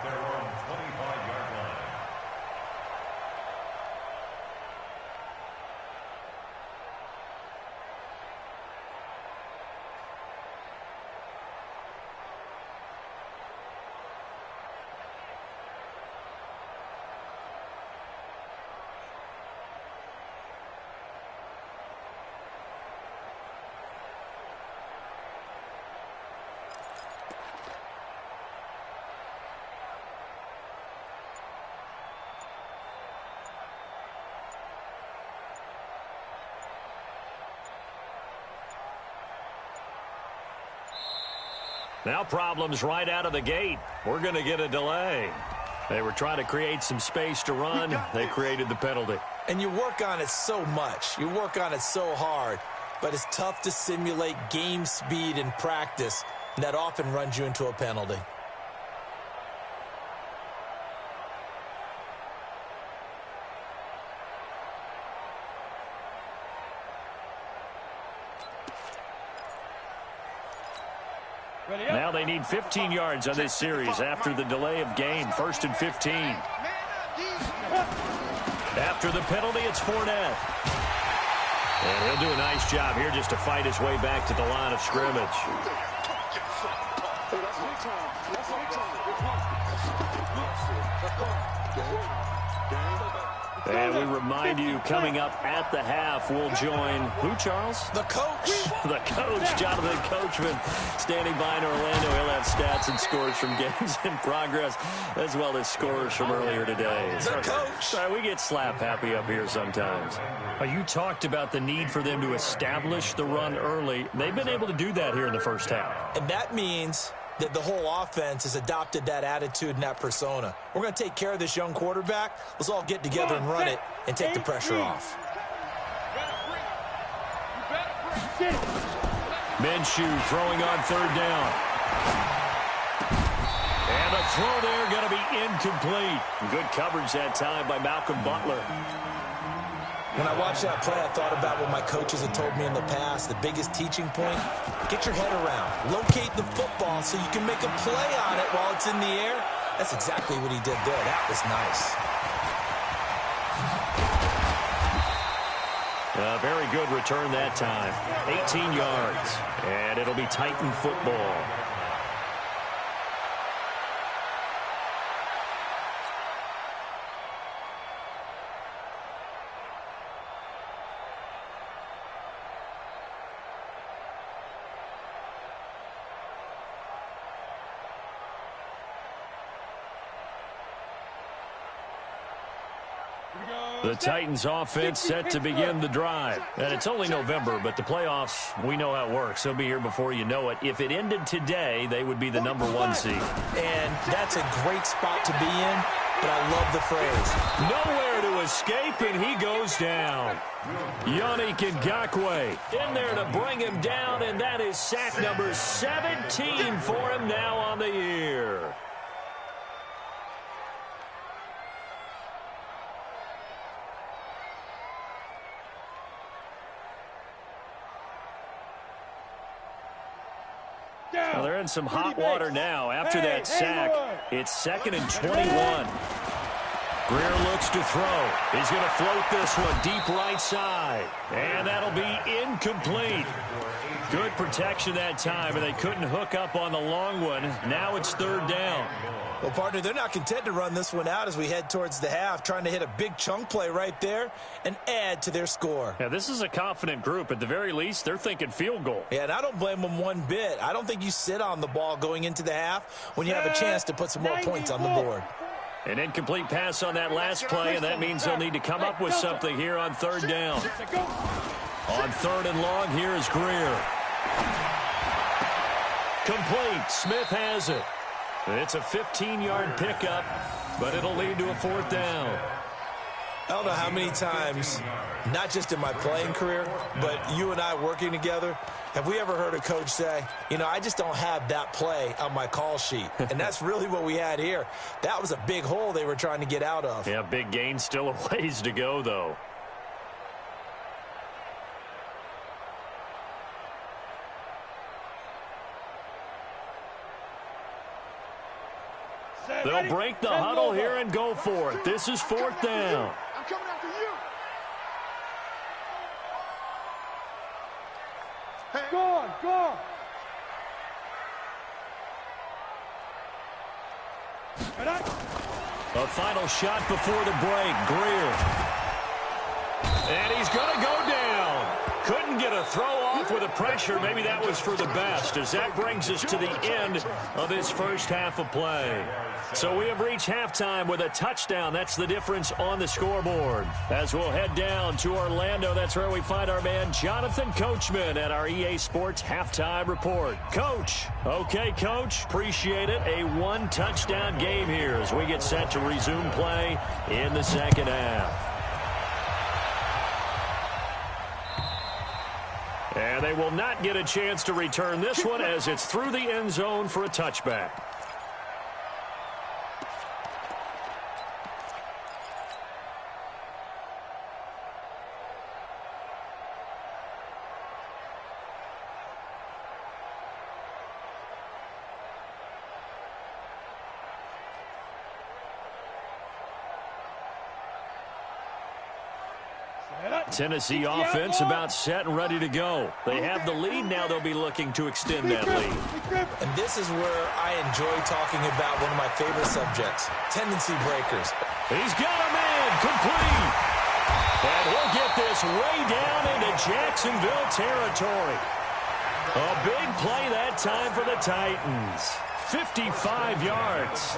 Now problems right out of the gate. We're going to get a delay. They were trying to create some space to run. They created the penalty. And you work on it so much. You work on it so hard. But it's tough to simulate game speed in practice. And that often runs you into a penalty. Now they need 15 yards on this series after the delay of game. 1st and 15. After the penalty, it's Fournette. And he'll do a nice job here just to fight his way back to the line of scrimmage. And we remind you, coming up at the half, we'll join who, Charles? The coach. The coach, Jonathan Coachman, standing by in Orlando. He'll have stats and scores from games in progress, as well as scores from earlier today. The coach. Sorry, we get slap happy up here sometimes. You talked about the need for them to establish the run early. They've been able to do that here in the first half. And that means that the whole offense has adopted that attitude and that persona. We're going to take care of this young quarterback. Let's all get together and run it and take the pressure off. Minshew throwing on third down. And the throw there going to be incomplete. Good coverage that time by Malcolm Butler. When I watched that play, I thought about what my coaches had told me in the past. The biggest teaching point, get your head around. Locate the football so you can make a play on it while it's in the air. That's exactly what he did there. That was nice. A very good return that time. 18 yards. And it'll be Titan football. The Titans offense set to begin the drive. And it's only November, but the playoffs, we know how it works. They'll be here before you know it. If it ended today, they would be the #1 seed. And that's a great spot to be in, but I love the phrase. Nowhere to escape, and he goes down. Yannick Ngakoue in there to bring him down, and that is sack number 17 for him now on the year. Well, they're in some hot water now. After that sack, it's 2nd and 21. Greer looks to throw. He's going to float this one deep right side. And that'll be incomplete. Good protection that time, and they couldn't hook up on the long one. Now it's 3rd down. Well, partner, they're not content to run this one out as we head towards the half, trying to hit a big chunk play right there and add to their score. Yeah, this is a confident group. At the very least, they're thinking field goal. Yeah, and I don't blame them one bit. I don't think you sit on the ball going into the half when you have a chance to put some more points on the board. An incomplete pass on that last play, and that means they'll need to come up with something here on 3rd down. On 3rd and long, here is Greer. Complete. Smith has it. It's a 15-yard pickup, but it'll lead to a 4th down. I don't know how many times, not just in my playing career, but you and I working together, have we ever heard a coach say, you know, I just don't have that play on my call sheet. And that's really what we had here. That was a big hole they were trying to get out of. Yeah, big gain, still a ways to go, though. They'll break the huddle here and go for it. This is 4th down. I'm coming after you. Hey. Go on, go on. A final shot before the break. Greer. And he's going to go down. Couldn't get a throw off with the pressure. Maybe that was for the best, as that brings us to the end of this first half of play. So we have reached halftime with a touchdown. That's the difference on the scoreboard. As we'll head down to Orlando, that's where we find our man Jonathan Coachman at our EA Sports Halftime Report. Coach. Okay, Coach. Appreciate it. A 1-touchdown game here as we get set to resume play in the second half. And they will not get a chance to return this one as it's through the end zone for a touchback. Tennessee offense about set and ready to go. They have the lead now. They'll be looking to extend that lead. And this is where I enjoy talking about one of my favorite subjects, tendency breakers. He's got a man complete. And he'll get this way down into Jacksonville territory. A big play that time for the Titans. 55 yards.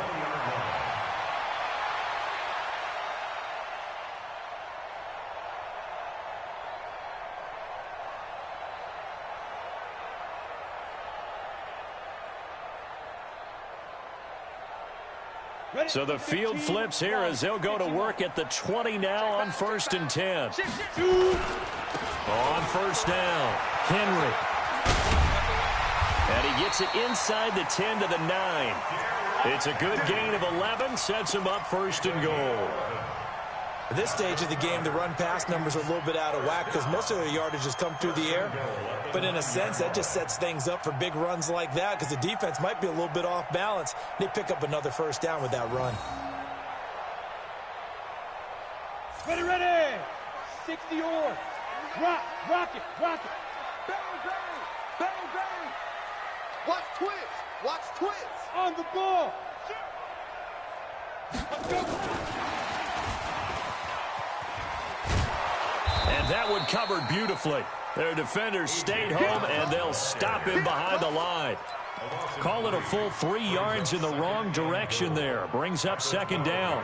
So the field flips here as they'll go to work at the 20 now on 1st and 10. On 1st down, Henry. And he gets it inside the 10 to the 9. It's a good gain of 11, sets him up 1st and goal. At this stage of the game, the run-pass numbers are a little bit out of whack because most of their yardage has come through the air. But in a sense, that just sets things up for big runs like that because the defense might be a little bit off balance. They pick up another 1st down with that run. Ready, ready. 60 yards. Rock it. Bang, bang. Bang, bang. Watch twist. Watch twist. On the ball. Let's go. And that one covered beautifully. Their defenders stayed home, and they'll stop him behind the line. Call it a full 3 yards in the wrong direction there. Brings up 2nd down.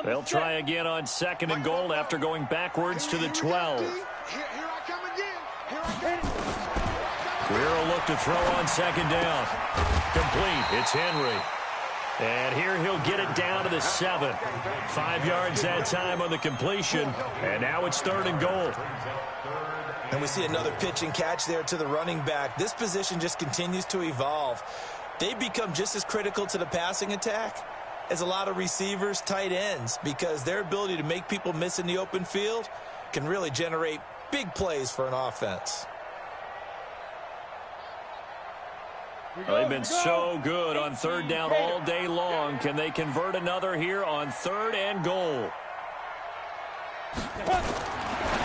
They'll try again on 2nd and goal after going backwards to the 12. Here I come again. Greer will look to throw on 2nd down. Complete. It's Henry. And here he'll get it down to the 7. 5 yards that time on the completion. And now it's 3rd and goal. And we see another pitch and catch there to the running back. This position just continues to evolve. They become just as critical to the passing attack as a lot of receivers, tight ends, because their ability to make people miss in the open field can really generate big plays for an offense. They've been so good on 3rd down all day long. Can they convert another here on 3rd and goal?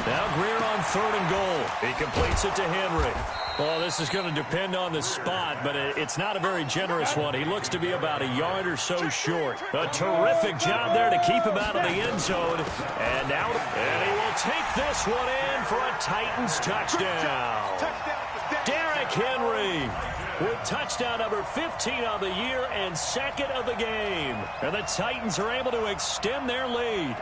Now Greer on 3rd and goal. He completes it to Henry. Well, this is going to depend on the spot, but it's not a very generous one. He looks to be about a yard or so short. A terrific job there to keep him out of the end zone. And he will take this one in for a Titans touchdown. Derrick Henry with touchdown number 15 on the year and 2nd of the game. And the Titans are able to extend their lead.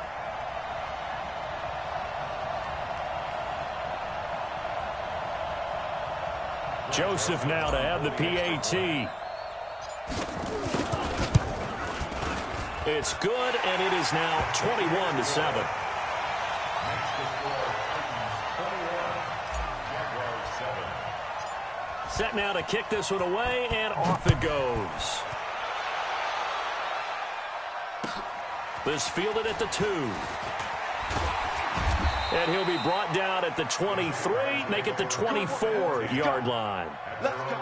Joseph now to have the PAT. It's good, and it is now 21-7. Set now to kick this one away, and off it goes. This fielded at the 2. And he'll be brought down at the 23, make it the 24-yard line. Let's go.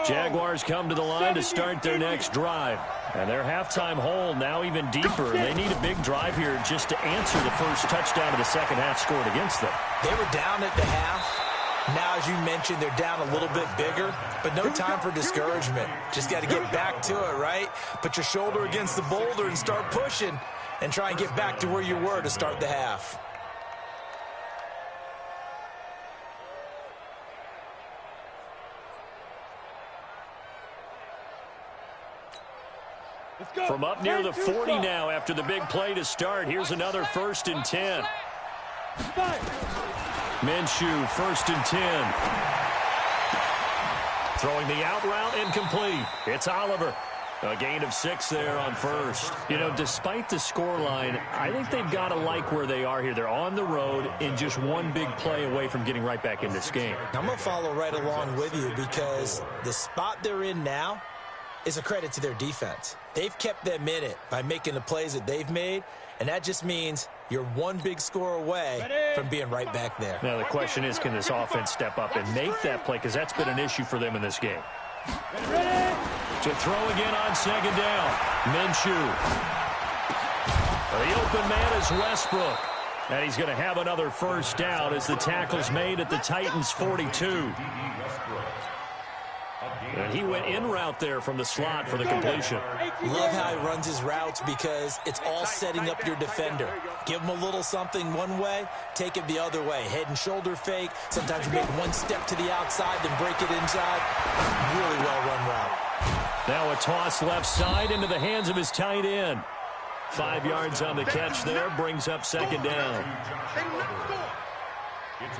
Jaguars come to the line to start their next drive. And their halftime hole now even deeper. They need a big drive here just to answer the first touchdown of the second half scored against them. They were down at the half. Now, as you mentioned, they're down a little bit bigger, but no time for discouragement. Just got to get back to it, right? Put your shoulder against the boulder and start pushing and try and get back to where you were to start the half. From up near the 40 now after the big play to start. Here's another 1st and 10. Minshew, 1st and 10. Throwing the out route incomplete. It's Oliver. A gain of 6 there on 1st. You know, despite the scoreline, I think they've got to like where they are here. They're on the road and just one big play away from getting right back in this game. I'm going to follow right along with you because the spot they're in now is a credit to their defense. They've kept them in it by making the plays that they've made, and that just means you're one big score away from being right back there. Now the question is, can this offense step up and make that play? Because that's been an issue for them in this game. To throw again on 2nd down. Minshew. The open man is Westbrook. And he's going to have another first down as the tackle's made at the Titans' 42. And he went in route there from the slot for the completion. Love how he runs his routes because it's all setting up your defender. Give him a little something one way, take it the other way. Head and shoulder fake. Sometimes you make one step to the outside, then break it inside. Really well-run route. Now a toss left side into the hands of his tight end. 5 yards on the catch there, brings up second down.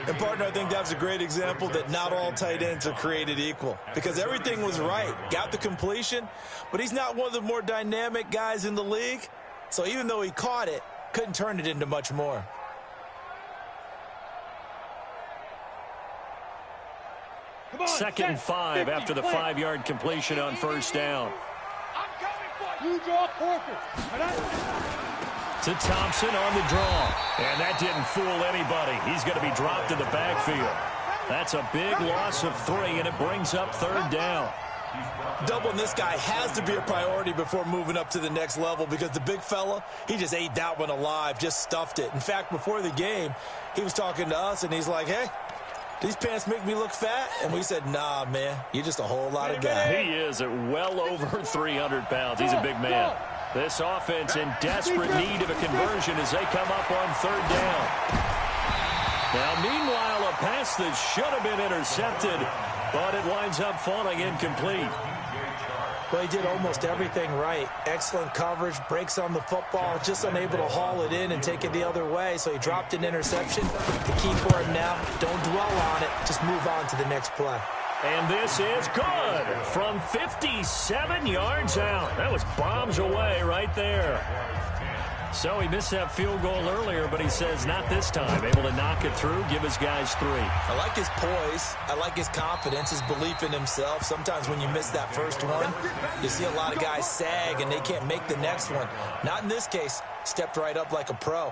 And, partner, I think that's a great example that not all tight ends are created equal because everything was right. Got the completion, but he's not one of the more dynamic guys in the league. So even though he caught it, couldn't turn it into much more. Second and 5 after the 5-yard completion on first down. To Thompson on the draw. And that didn't fool anybody. He's going to be dropped in the backfield. That's a big loss of 3, and it brings up third down. Doubling this guy has to be a priority before moving up to the next level because the big fella, he just ate that one alive, just stuffed it. In fact, before the game, he was talking to us, and he's like, hey, these pants make me look fat? And we said, nah, man, you're just a whole lot of guy. He is at well over 300 pounds. He's a big man. This offense in desperate need of a conversion as they come up on third down. Now, meanwhile, a pass that should have been intercepted, but it winds up falling incomplete. Well, he did almost everything right. Excellent coverage, breaks on the football, just unable to haul it in and take it the other way, so he dropped an interception. The key for him now, don't dwell on it, just move on to the next play. And this is good from 57 yards out. That was bombs away right there. So he missed that field goal earlier, but he says not this time. Able to knock it through, give his guys 3. I like his poise. I like his confidence, his belief in himself. Sometimes when you miss that first one, you see a lot of guys sag and they can't make the next one. Not in this case. Stepped right up like a pro.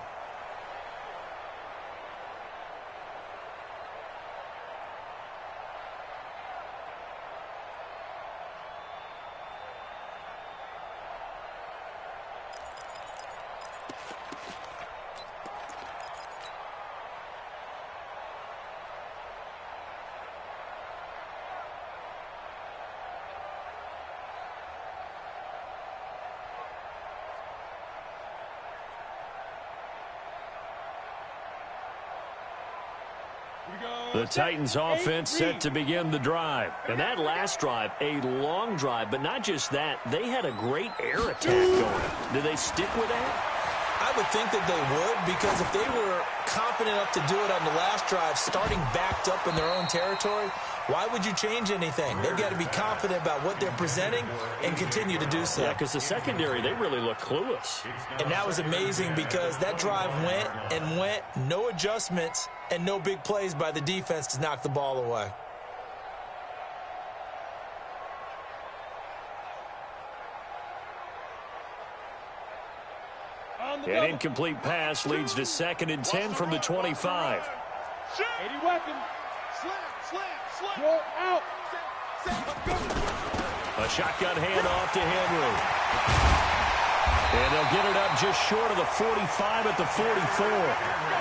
The Titans offense set to begin the drive. And that last drive, a long drive, but not just that, they had a great air attack going. Do they stick with that? I would think that they would because if they were confident enough to do it on the last drive, starting backed up in their own territory, why would you change anything? They've got to be confident about what they're presenting and continue to do so. Yeah, because the secondary, they really look clueless. And that was amazing because that drive went and went, no adjustments, and no big plays by the defense to knock the ball away. An incomplete pass leads to 2nd and 10 from the 25. 80 weapon. Slam. Out. A shotgun handoff to Henry. And they'll get it up just short of the 45 at the 44.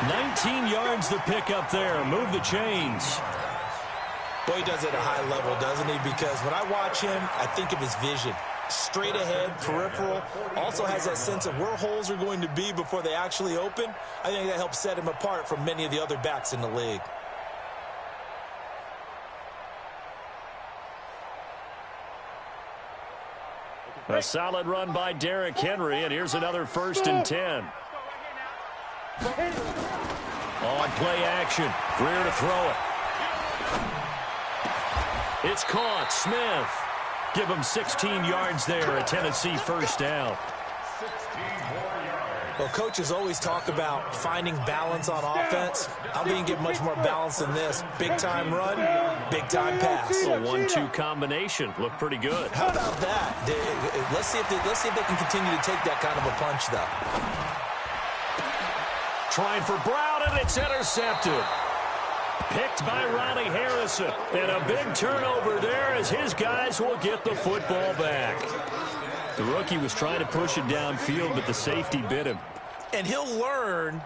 19 yards the pick up there. Move the chains. Boy, he does it at a high level, doesn't he? Because when I watch him, I think of his vision. Straight ahead, peripheral, also has that sense of where holes are going to be before they actually open. I think that helps set him apart from many of the other backs in the league. A solid run by Derrick Henry, and here's another 1st and 10. On play action, Greer to throw it. It's caught, Smith. Give him 16 yards there, a Tennessee first down. Well, coaches always talk about finding balance on offense. I didn't get much more balance than this. Big-time run, big-time pass. A 1-2 combination. Looked pretty good. How about that? Let's see if they can continue to take that kind of a punch, though. Trying for Brown, and it's intercepted. Picked by Ronnie Harrison. And a big turnover there as his guys will get the football back. The rookie was trying to push it downfield, but the safety bit him. And he'll learn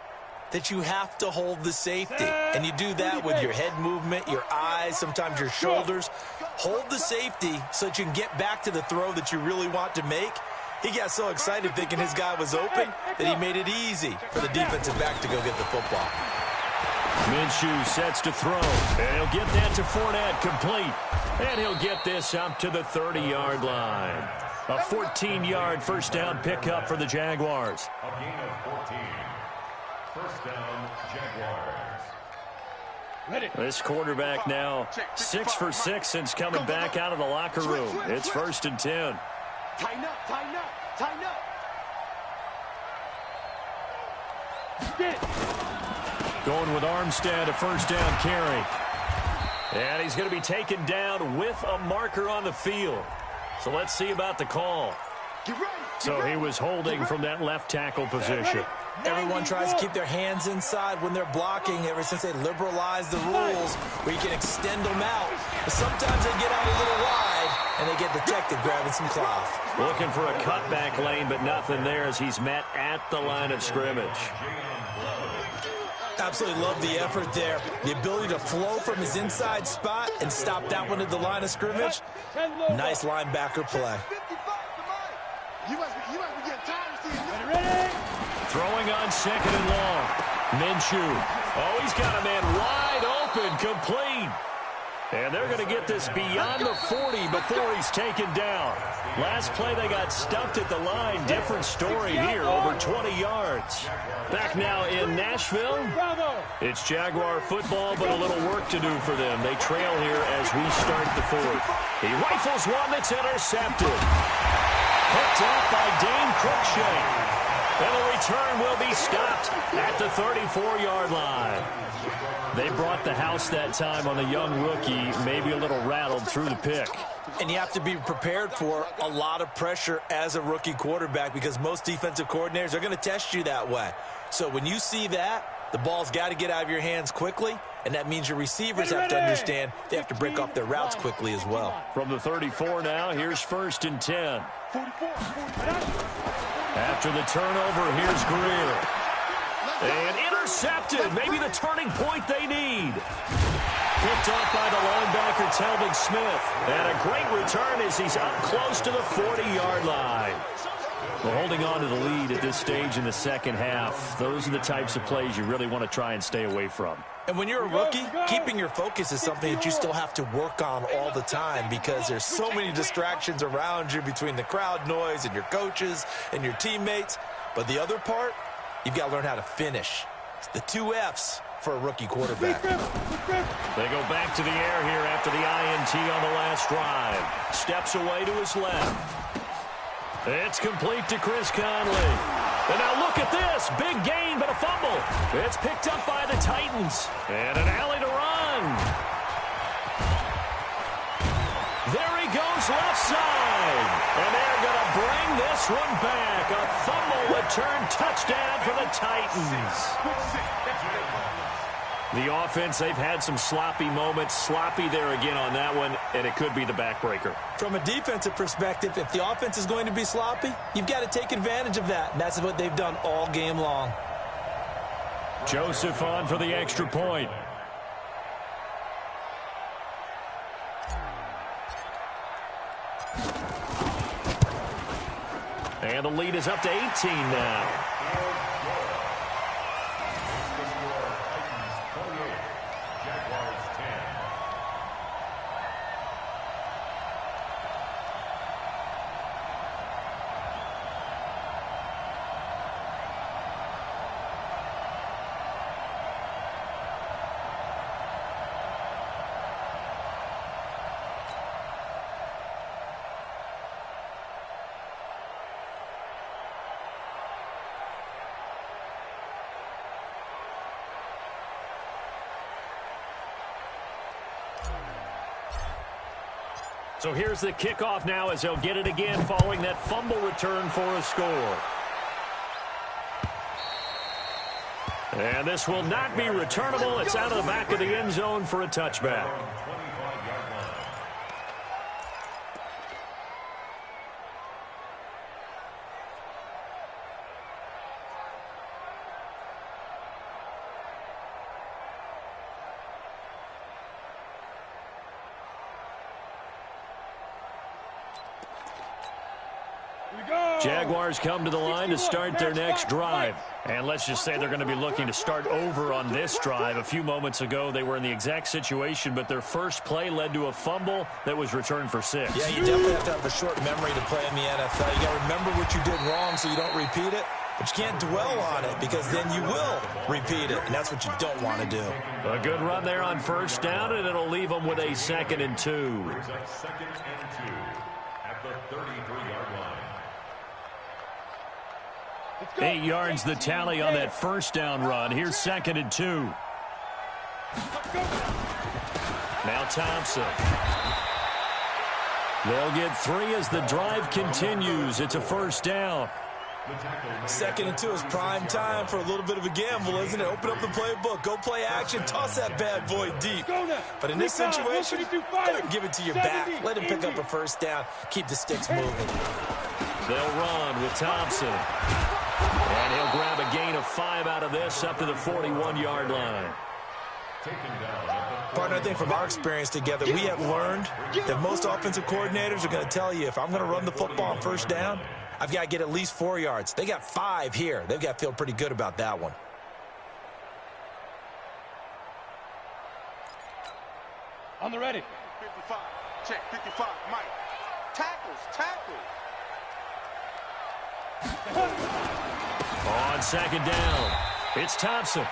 that you have to hold the safety. And you do that with your head movement, your eyes, sometimes your shoulders. Hold the safety so that you can get back to the throw that you really want to make. He got so excited thinking his guy was open that he made it easy for the defensive back to go get the football. Minshew sets to throw, and he'll get that to Fournette, complete. And he'll get this up to the 30-yard line. A 14-yard first down pickup for the Jaguars. A gain of 14. First down, Jaguars. This quarterback now 6 for 6 since coming back out of the locker room. It's 1st and 10. Tighten up, tighten up, tighten up. Going with Armstead, a first down carry. And he's going to be taken down with a marker on the field. So let's see about the call. So he was holding from that left tackle position. Everyone tries to keep their hands inside when they're blocking ever since they liberalized the rules where you can extend them out. But sometimes they get out a little wide and they get detected grabbing some cloth. Looking for a cutback lane, but nothing there as he's met at the line of scrimmage. Absolutely love the effort there. The ability to flow from his inside spot and stop that one at the line of scrimmage. Nice linebacker play. You must be getting tired of seeing this. Throwing on 2nd and long. Minshew. Oh, he's got a man wide open, complete. And they're going to get this beyond the 40 before he's taken down. Last play, they got stuffed at the line. Different story here, over 20 yards. Back now in Nashville. It's Jaguar football, but a little work to do for them. They trail here as we start the 4th. He rifles one that's intercepted. Picked up by Dane Cruikshank. And the return will be stopped at the 34-yard line. They brought the house that time on the young rookie, maybe a little rattled through the pick. And you have to be prepared for a lot of pressure as a rookie quarterback because most defensive coordinators are going to test you that way. So when you see that, the ball's got to get out of your hands quickly, and that means your receivers have to understand they have to break off their routes quickly as well. From the 34 now, here's 1st and 10. After the turnover, here's Greer. And intercepted, maybe the turning point they need. Picked up by the linebacker, Telvin Smith. And a great return as he's up close to the 40-yard line. Well, holding on to the lead at this stage in the second half, those are the types of plays you really want to try and stay away from. And when you're a rookie, keeping your focus is something that you still have to work on all the time because there's so many distractions around you between the crowd noise and your coaches and your teammates. But the other part, you've got to learn how to finish. It's the 2 F's for a rookie quarterback. They go back to the air here after the INT on the last drive. Steps away to his left. It's complete to Chris Conley. And now look at this. Big gain, but a fumble. It's picked up by the Titans. And an alley to run. There he goes left side. And they're going to bring this one back. A fumble return touchdown for the Titans. The offense, they've had some sloppy moments. Sloppy there again on that one, and it could be the backbreaker. From a defensive perspective, if the offense is going to be sloppy, you've got to take advantage of that. And that's what they've done all game long. Joseph on for the extra point. And the lead is up to 18 now. So here's the kickoff now as they'll get it again following that fumble return for a score. And this will not be returnable. It's out of the back of the end zone for a touchback. Jaguars come to the line to start their next drive. And let's just say they're going to be looking to start over on this drive. A few moments ago, they were in the exact situation, but their first play led to a fumble that was returned for 6. Yeah, you definitely have to have a short memory to play in the NFL. You got to remember what you did wrong so you don't repeat it. But you can't dwell on it because then you will repeat it, and that's what you don't want to do. A good run there on first down, and it'll leave them with a 2nd and 2. Brings up 2nd and 2 at the 33-yard line. 8 yards the tally on that first down run. Here's 2nd and 2. Now Thompson. They'll get 3 as the drive continues. It's a first down. 2nd and 2 is prime time for a little bit of a gamble, isn't it? Open up the playbook, go play action, toss that bad boy deep. But in this situation, go ahead and give it to your back. Let him pick up a first down. Keep the sticks moving. They'll run with Thompson. And he'll grab a gain of 5 out of this up to the 41-yard line. Partner, I think from our experience together, we have learned that most offensive coordinators are going to tell you, if I'm going to run the football on first down, I've got to get at least 4 yards. They got 5 here. They've got to feel pretty good about that one. On the ready. 55. Check. 55. Mike. Tackles. On 2nd down, it's Thompson.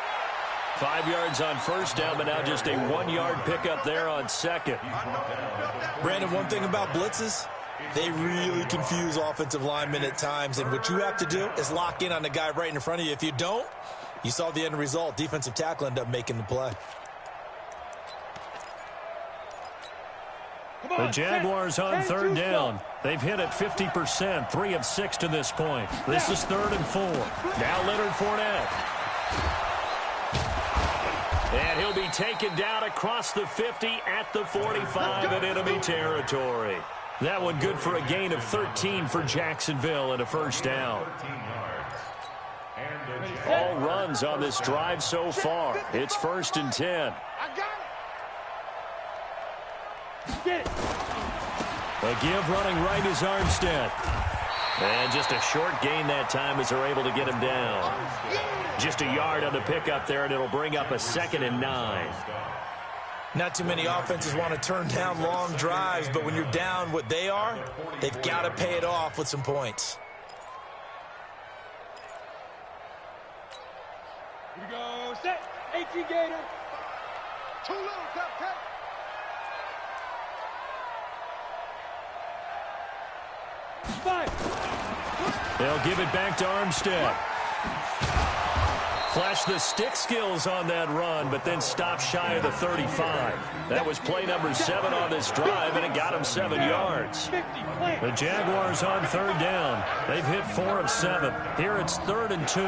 5 yards on first down, but now just a 1-yard pickup there on 2nd. Brandon, one thing about blitzes, they really confuse offensive linemen at times, and what you have to do is lock in on the guy right in front of you. If you don't, you saw the end result. Defensive tackle ended up making the play. The Jaguars on 3rd down. They've hit it 50%, 3 of 6 to this point. This is 3rd and 4. Now Leonard Fournette. And he'll be taken down across the 50 at the 45 in enemy territory. That one good for a gain of 13 for Jacksonville and a first down. All runs on this drive so far. It's 1st and 10. A give running right is Armstead. And just a short gain that time as they're able to get him down. Just a yard on the pickup there, and it'll bring up a 2nd and 9. Not too many offenses want to turn down long drives, but when you're down what they are, they've got to pay it off with some points. Here we go. Set. 18 Gator. Too little. Cut. They'll give it back to Armstead. Flash the stick skills on that run, but then stop shy of the 35. That was play number 7 on this drive, and it got him 7 yards. The Jaguars on 3rd down. They've hit 4 of 7. Here it's 3rd and 2.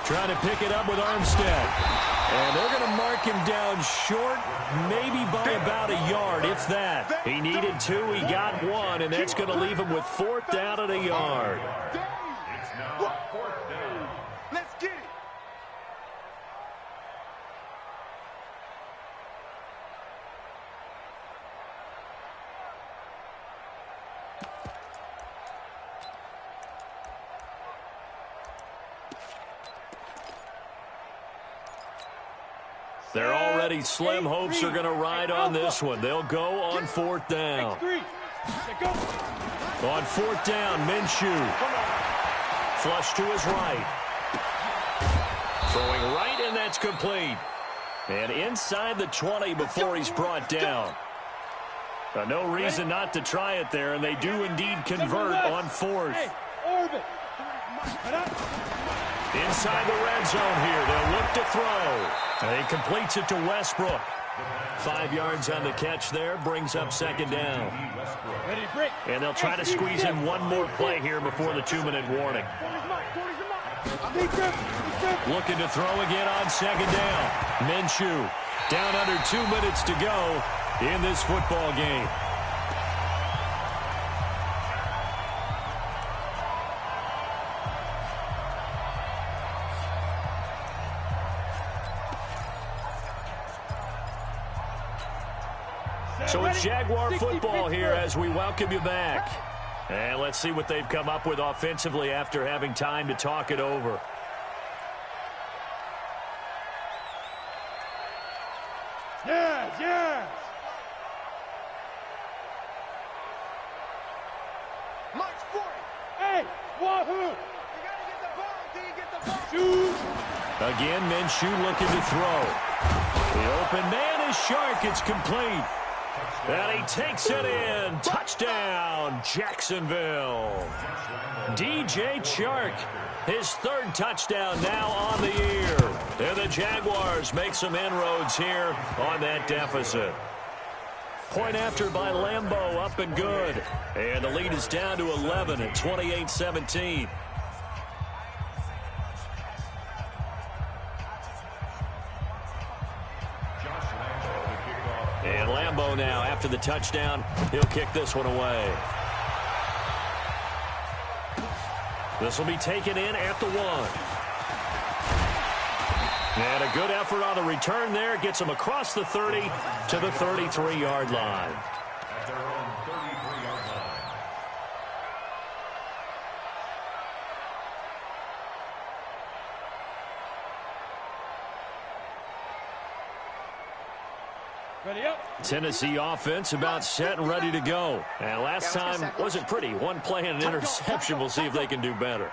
Trying to pick it up with Armstead. And they're going to mark him down short, maybe by about a yard, if that. He needed 2, he got 1, and that's going to leave him with 4th down and a yard. It's now 4th down. Let's get it. They're already slim hopes are going to ride on this one. They'll go on 4th down. On 4th down, Minshew. Flush to his right. Throwing right, and that's complete. And inside the 20 before he's brought down. No reason not to try it there, and they do indeed convert on 4th. Inside the red zone here. They'll look to throw. And he completes it to Westbrook. 5 yards on the catch there. Brings up 2nd down. And they'll try to squeeze in one more play here before the 2-minute warning. Looking to throw again on 2nd down. Minshew down under 2 minutes to go in this football game. So it's Jaguar football here as we welcome you back. And let's see what they've come up with offensively after having time to talk it over. Yes. March 40. Hey, Wahoo. You got to get the ball until you get the ball. Shoot. Again, Minshew looking to throw. The open man is Shark. It's complete. And he takes it in. Touchdown, Jacksonville. DJ Chark, his third touchdown now on the year. And the Jaguars make some inroads here on that deficit. Point after by Lambeau, up and good. And the lead is down to 11 at 28-17. And Lambeau now, after the touchdown, he'll kick this one away. This will be taken in at the 1. And a good effort on the return there. Gets him across the 30 to the 33-yard line. At their own 33-yard line. Ready up. Tennessee offense about set and ready to go. And last time wasn't pretty. One play and an interception. We'll see if they can do better.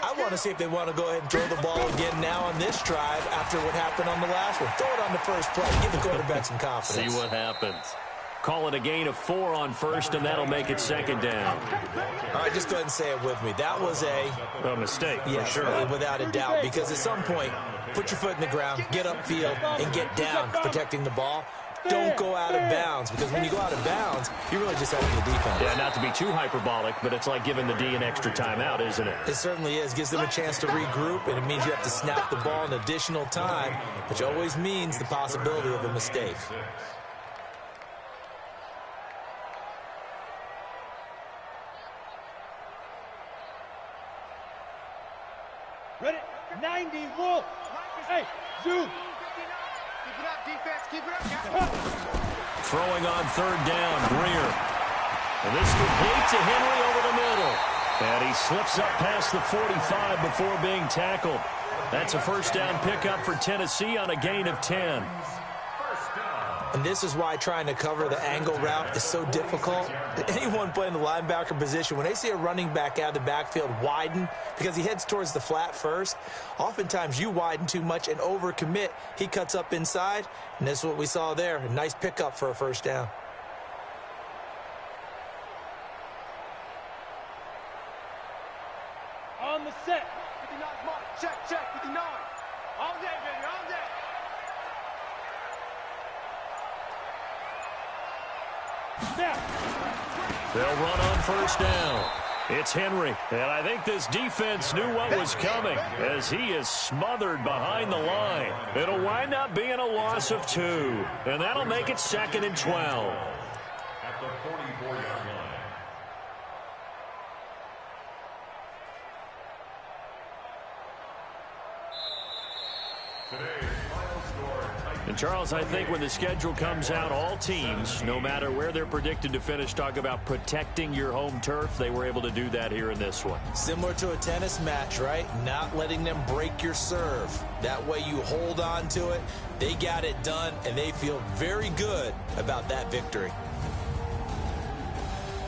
I want to see if they want to go ahead and throw the ball again now on this drive after what happened on the last one. Throw it on the first play. Give the quarterback some confidence. See what happens. Call it a gain of 4 on first, and that'll make it second down. All right, just go ahead and say it with me. That was a mistake, yeah, for sure. Without a doubt, because at some point, put your foot in the ground, get upfield, and get down protecting the ball. Don't go out of bounds, because when you go out of bounds, you're really just helping the defense. Yeah, not to be too hyperbolic, but it's like giving the D an extra timeout, isn't it? It certainly is. Gives them a chance to regroup, and it means you have to snap the ball in additional time, which always means the possibility of a mistake. Ready? 90, roll. Hey, zoom. Keep it up, defense. Keep it up. Throwing on third down, Greer. And this complete to Henry over the middle. And he slips up past the 45 before being tackled. That's a first down pickup for Tennessee on a gain of 10. And this is why trying to cover the angle route is so difficult. Anyone playing the linebacker position, when they see a running back out of the backfield widen because he heads towards the flat first, oftentimes you widen too much and overcommit. He cuts up inside, and this is what we saw there. A nice pickup for a first down. On the set. 59 mark. Check. 59. All day, baby. All day. They'll run on first down. It's Henry, and I think this defense knew what was coming as he is smothered behind the line. It'll wind up being a loss of 2, and that'll make it 2nd and 12. At the 44-yard line. And, Charles, I think when the schedule comes out, all teams, no matter where they're predicted to finish, talk about protecting your home turf. They were able to do that here in this one. Similar to a tennis match, right? Not letting them break your serve. That way you hold on to it. They got it done, and they feel very good about that victory.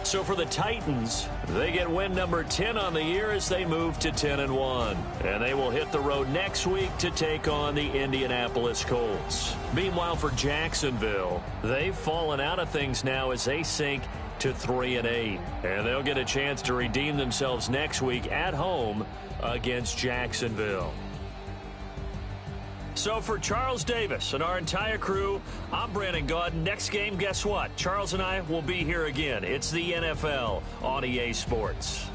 So for the Titans, they get win number 10 on the year as they move to 10-1. And they will hit the road next week to take on the Indianapolis Colts. Meanwhile, for Jacksonville, they've fallen out of things now as they sink to 3-8. And they'll get a chance to redeem themselves next week at home against Jacksonville. So for Charles Davis and our entire crew, I'm Brandon Gaudin. Next game, guess what? Charles and I will be here again. It's the NFL on EA Sports.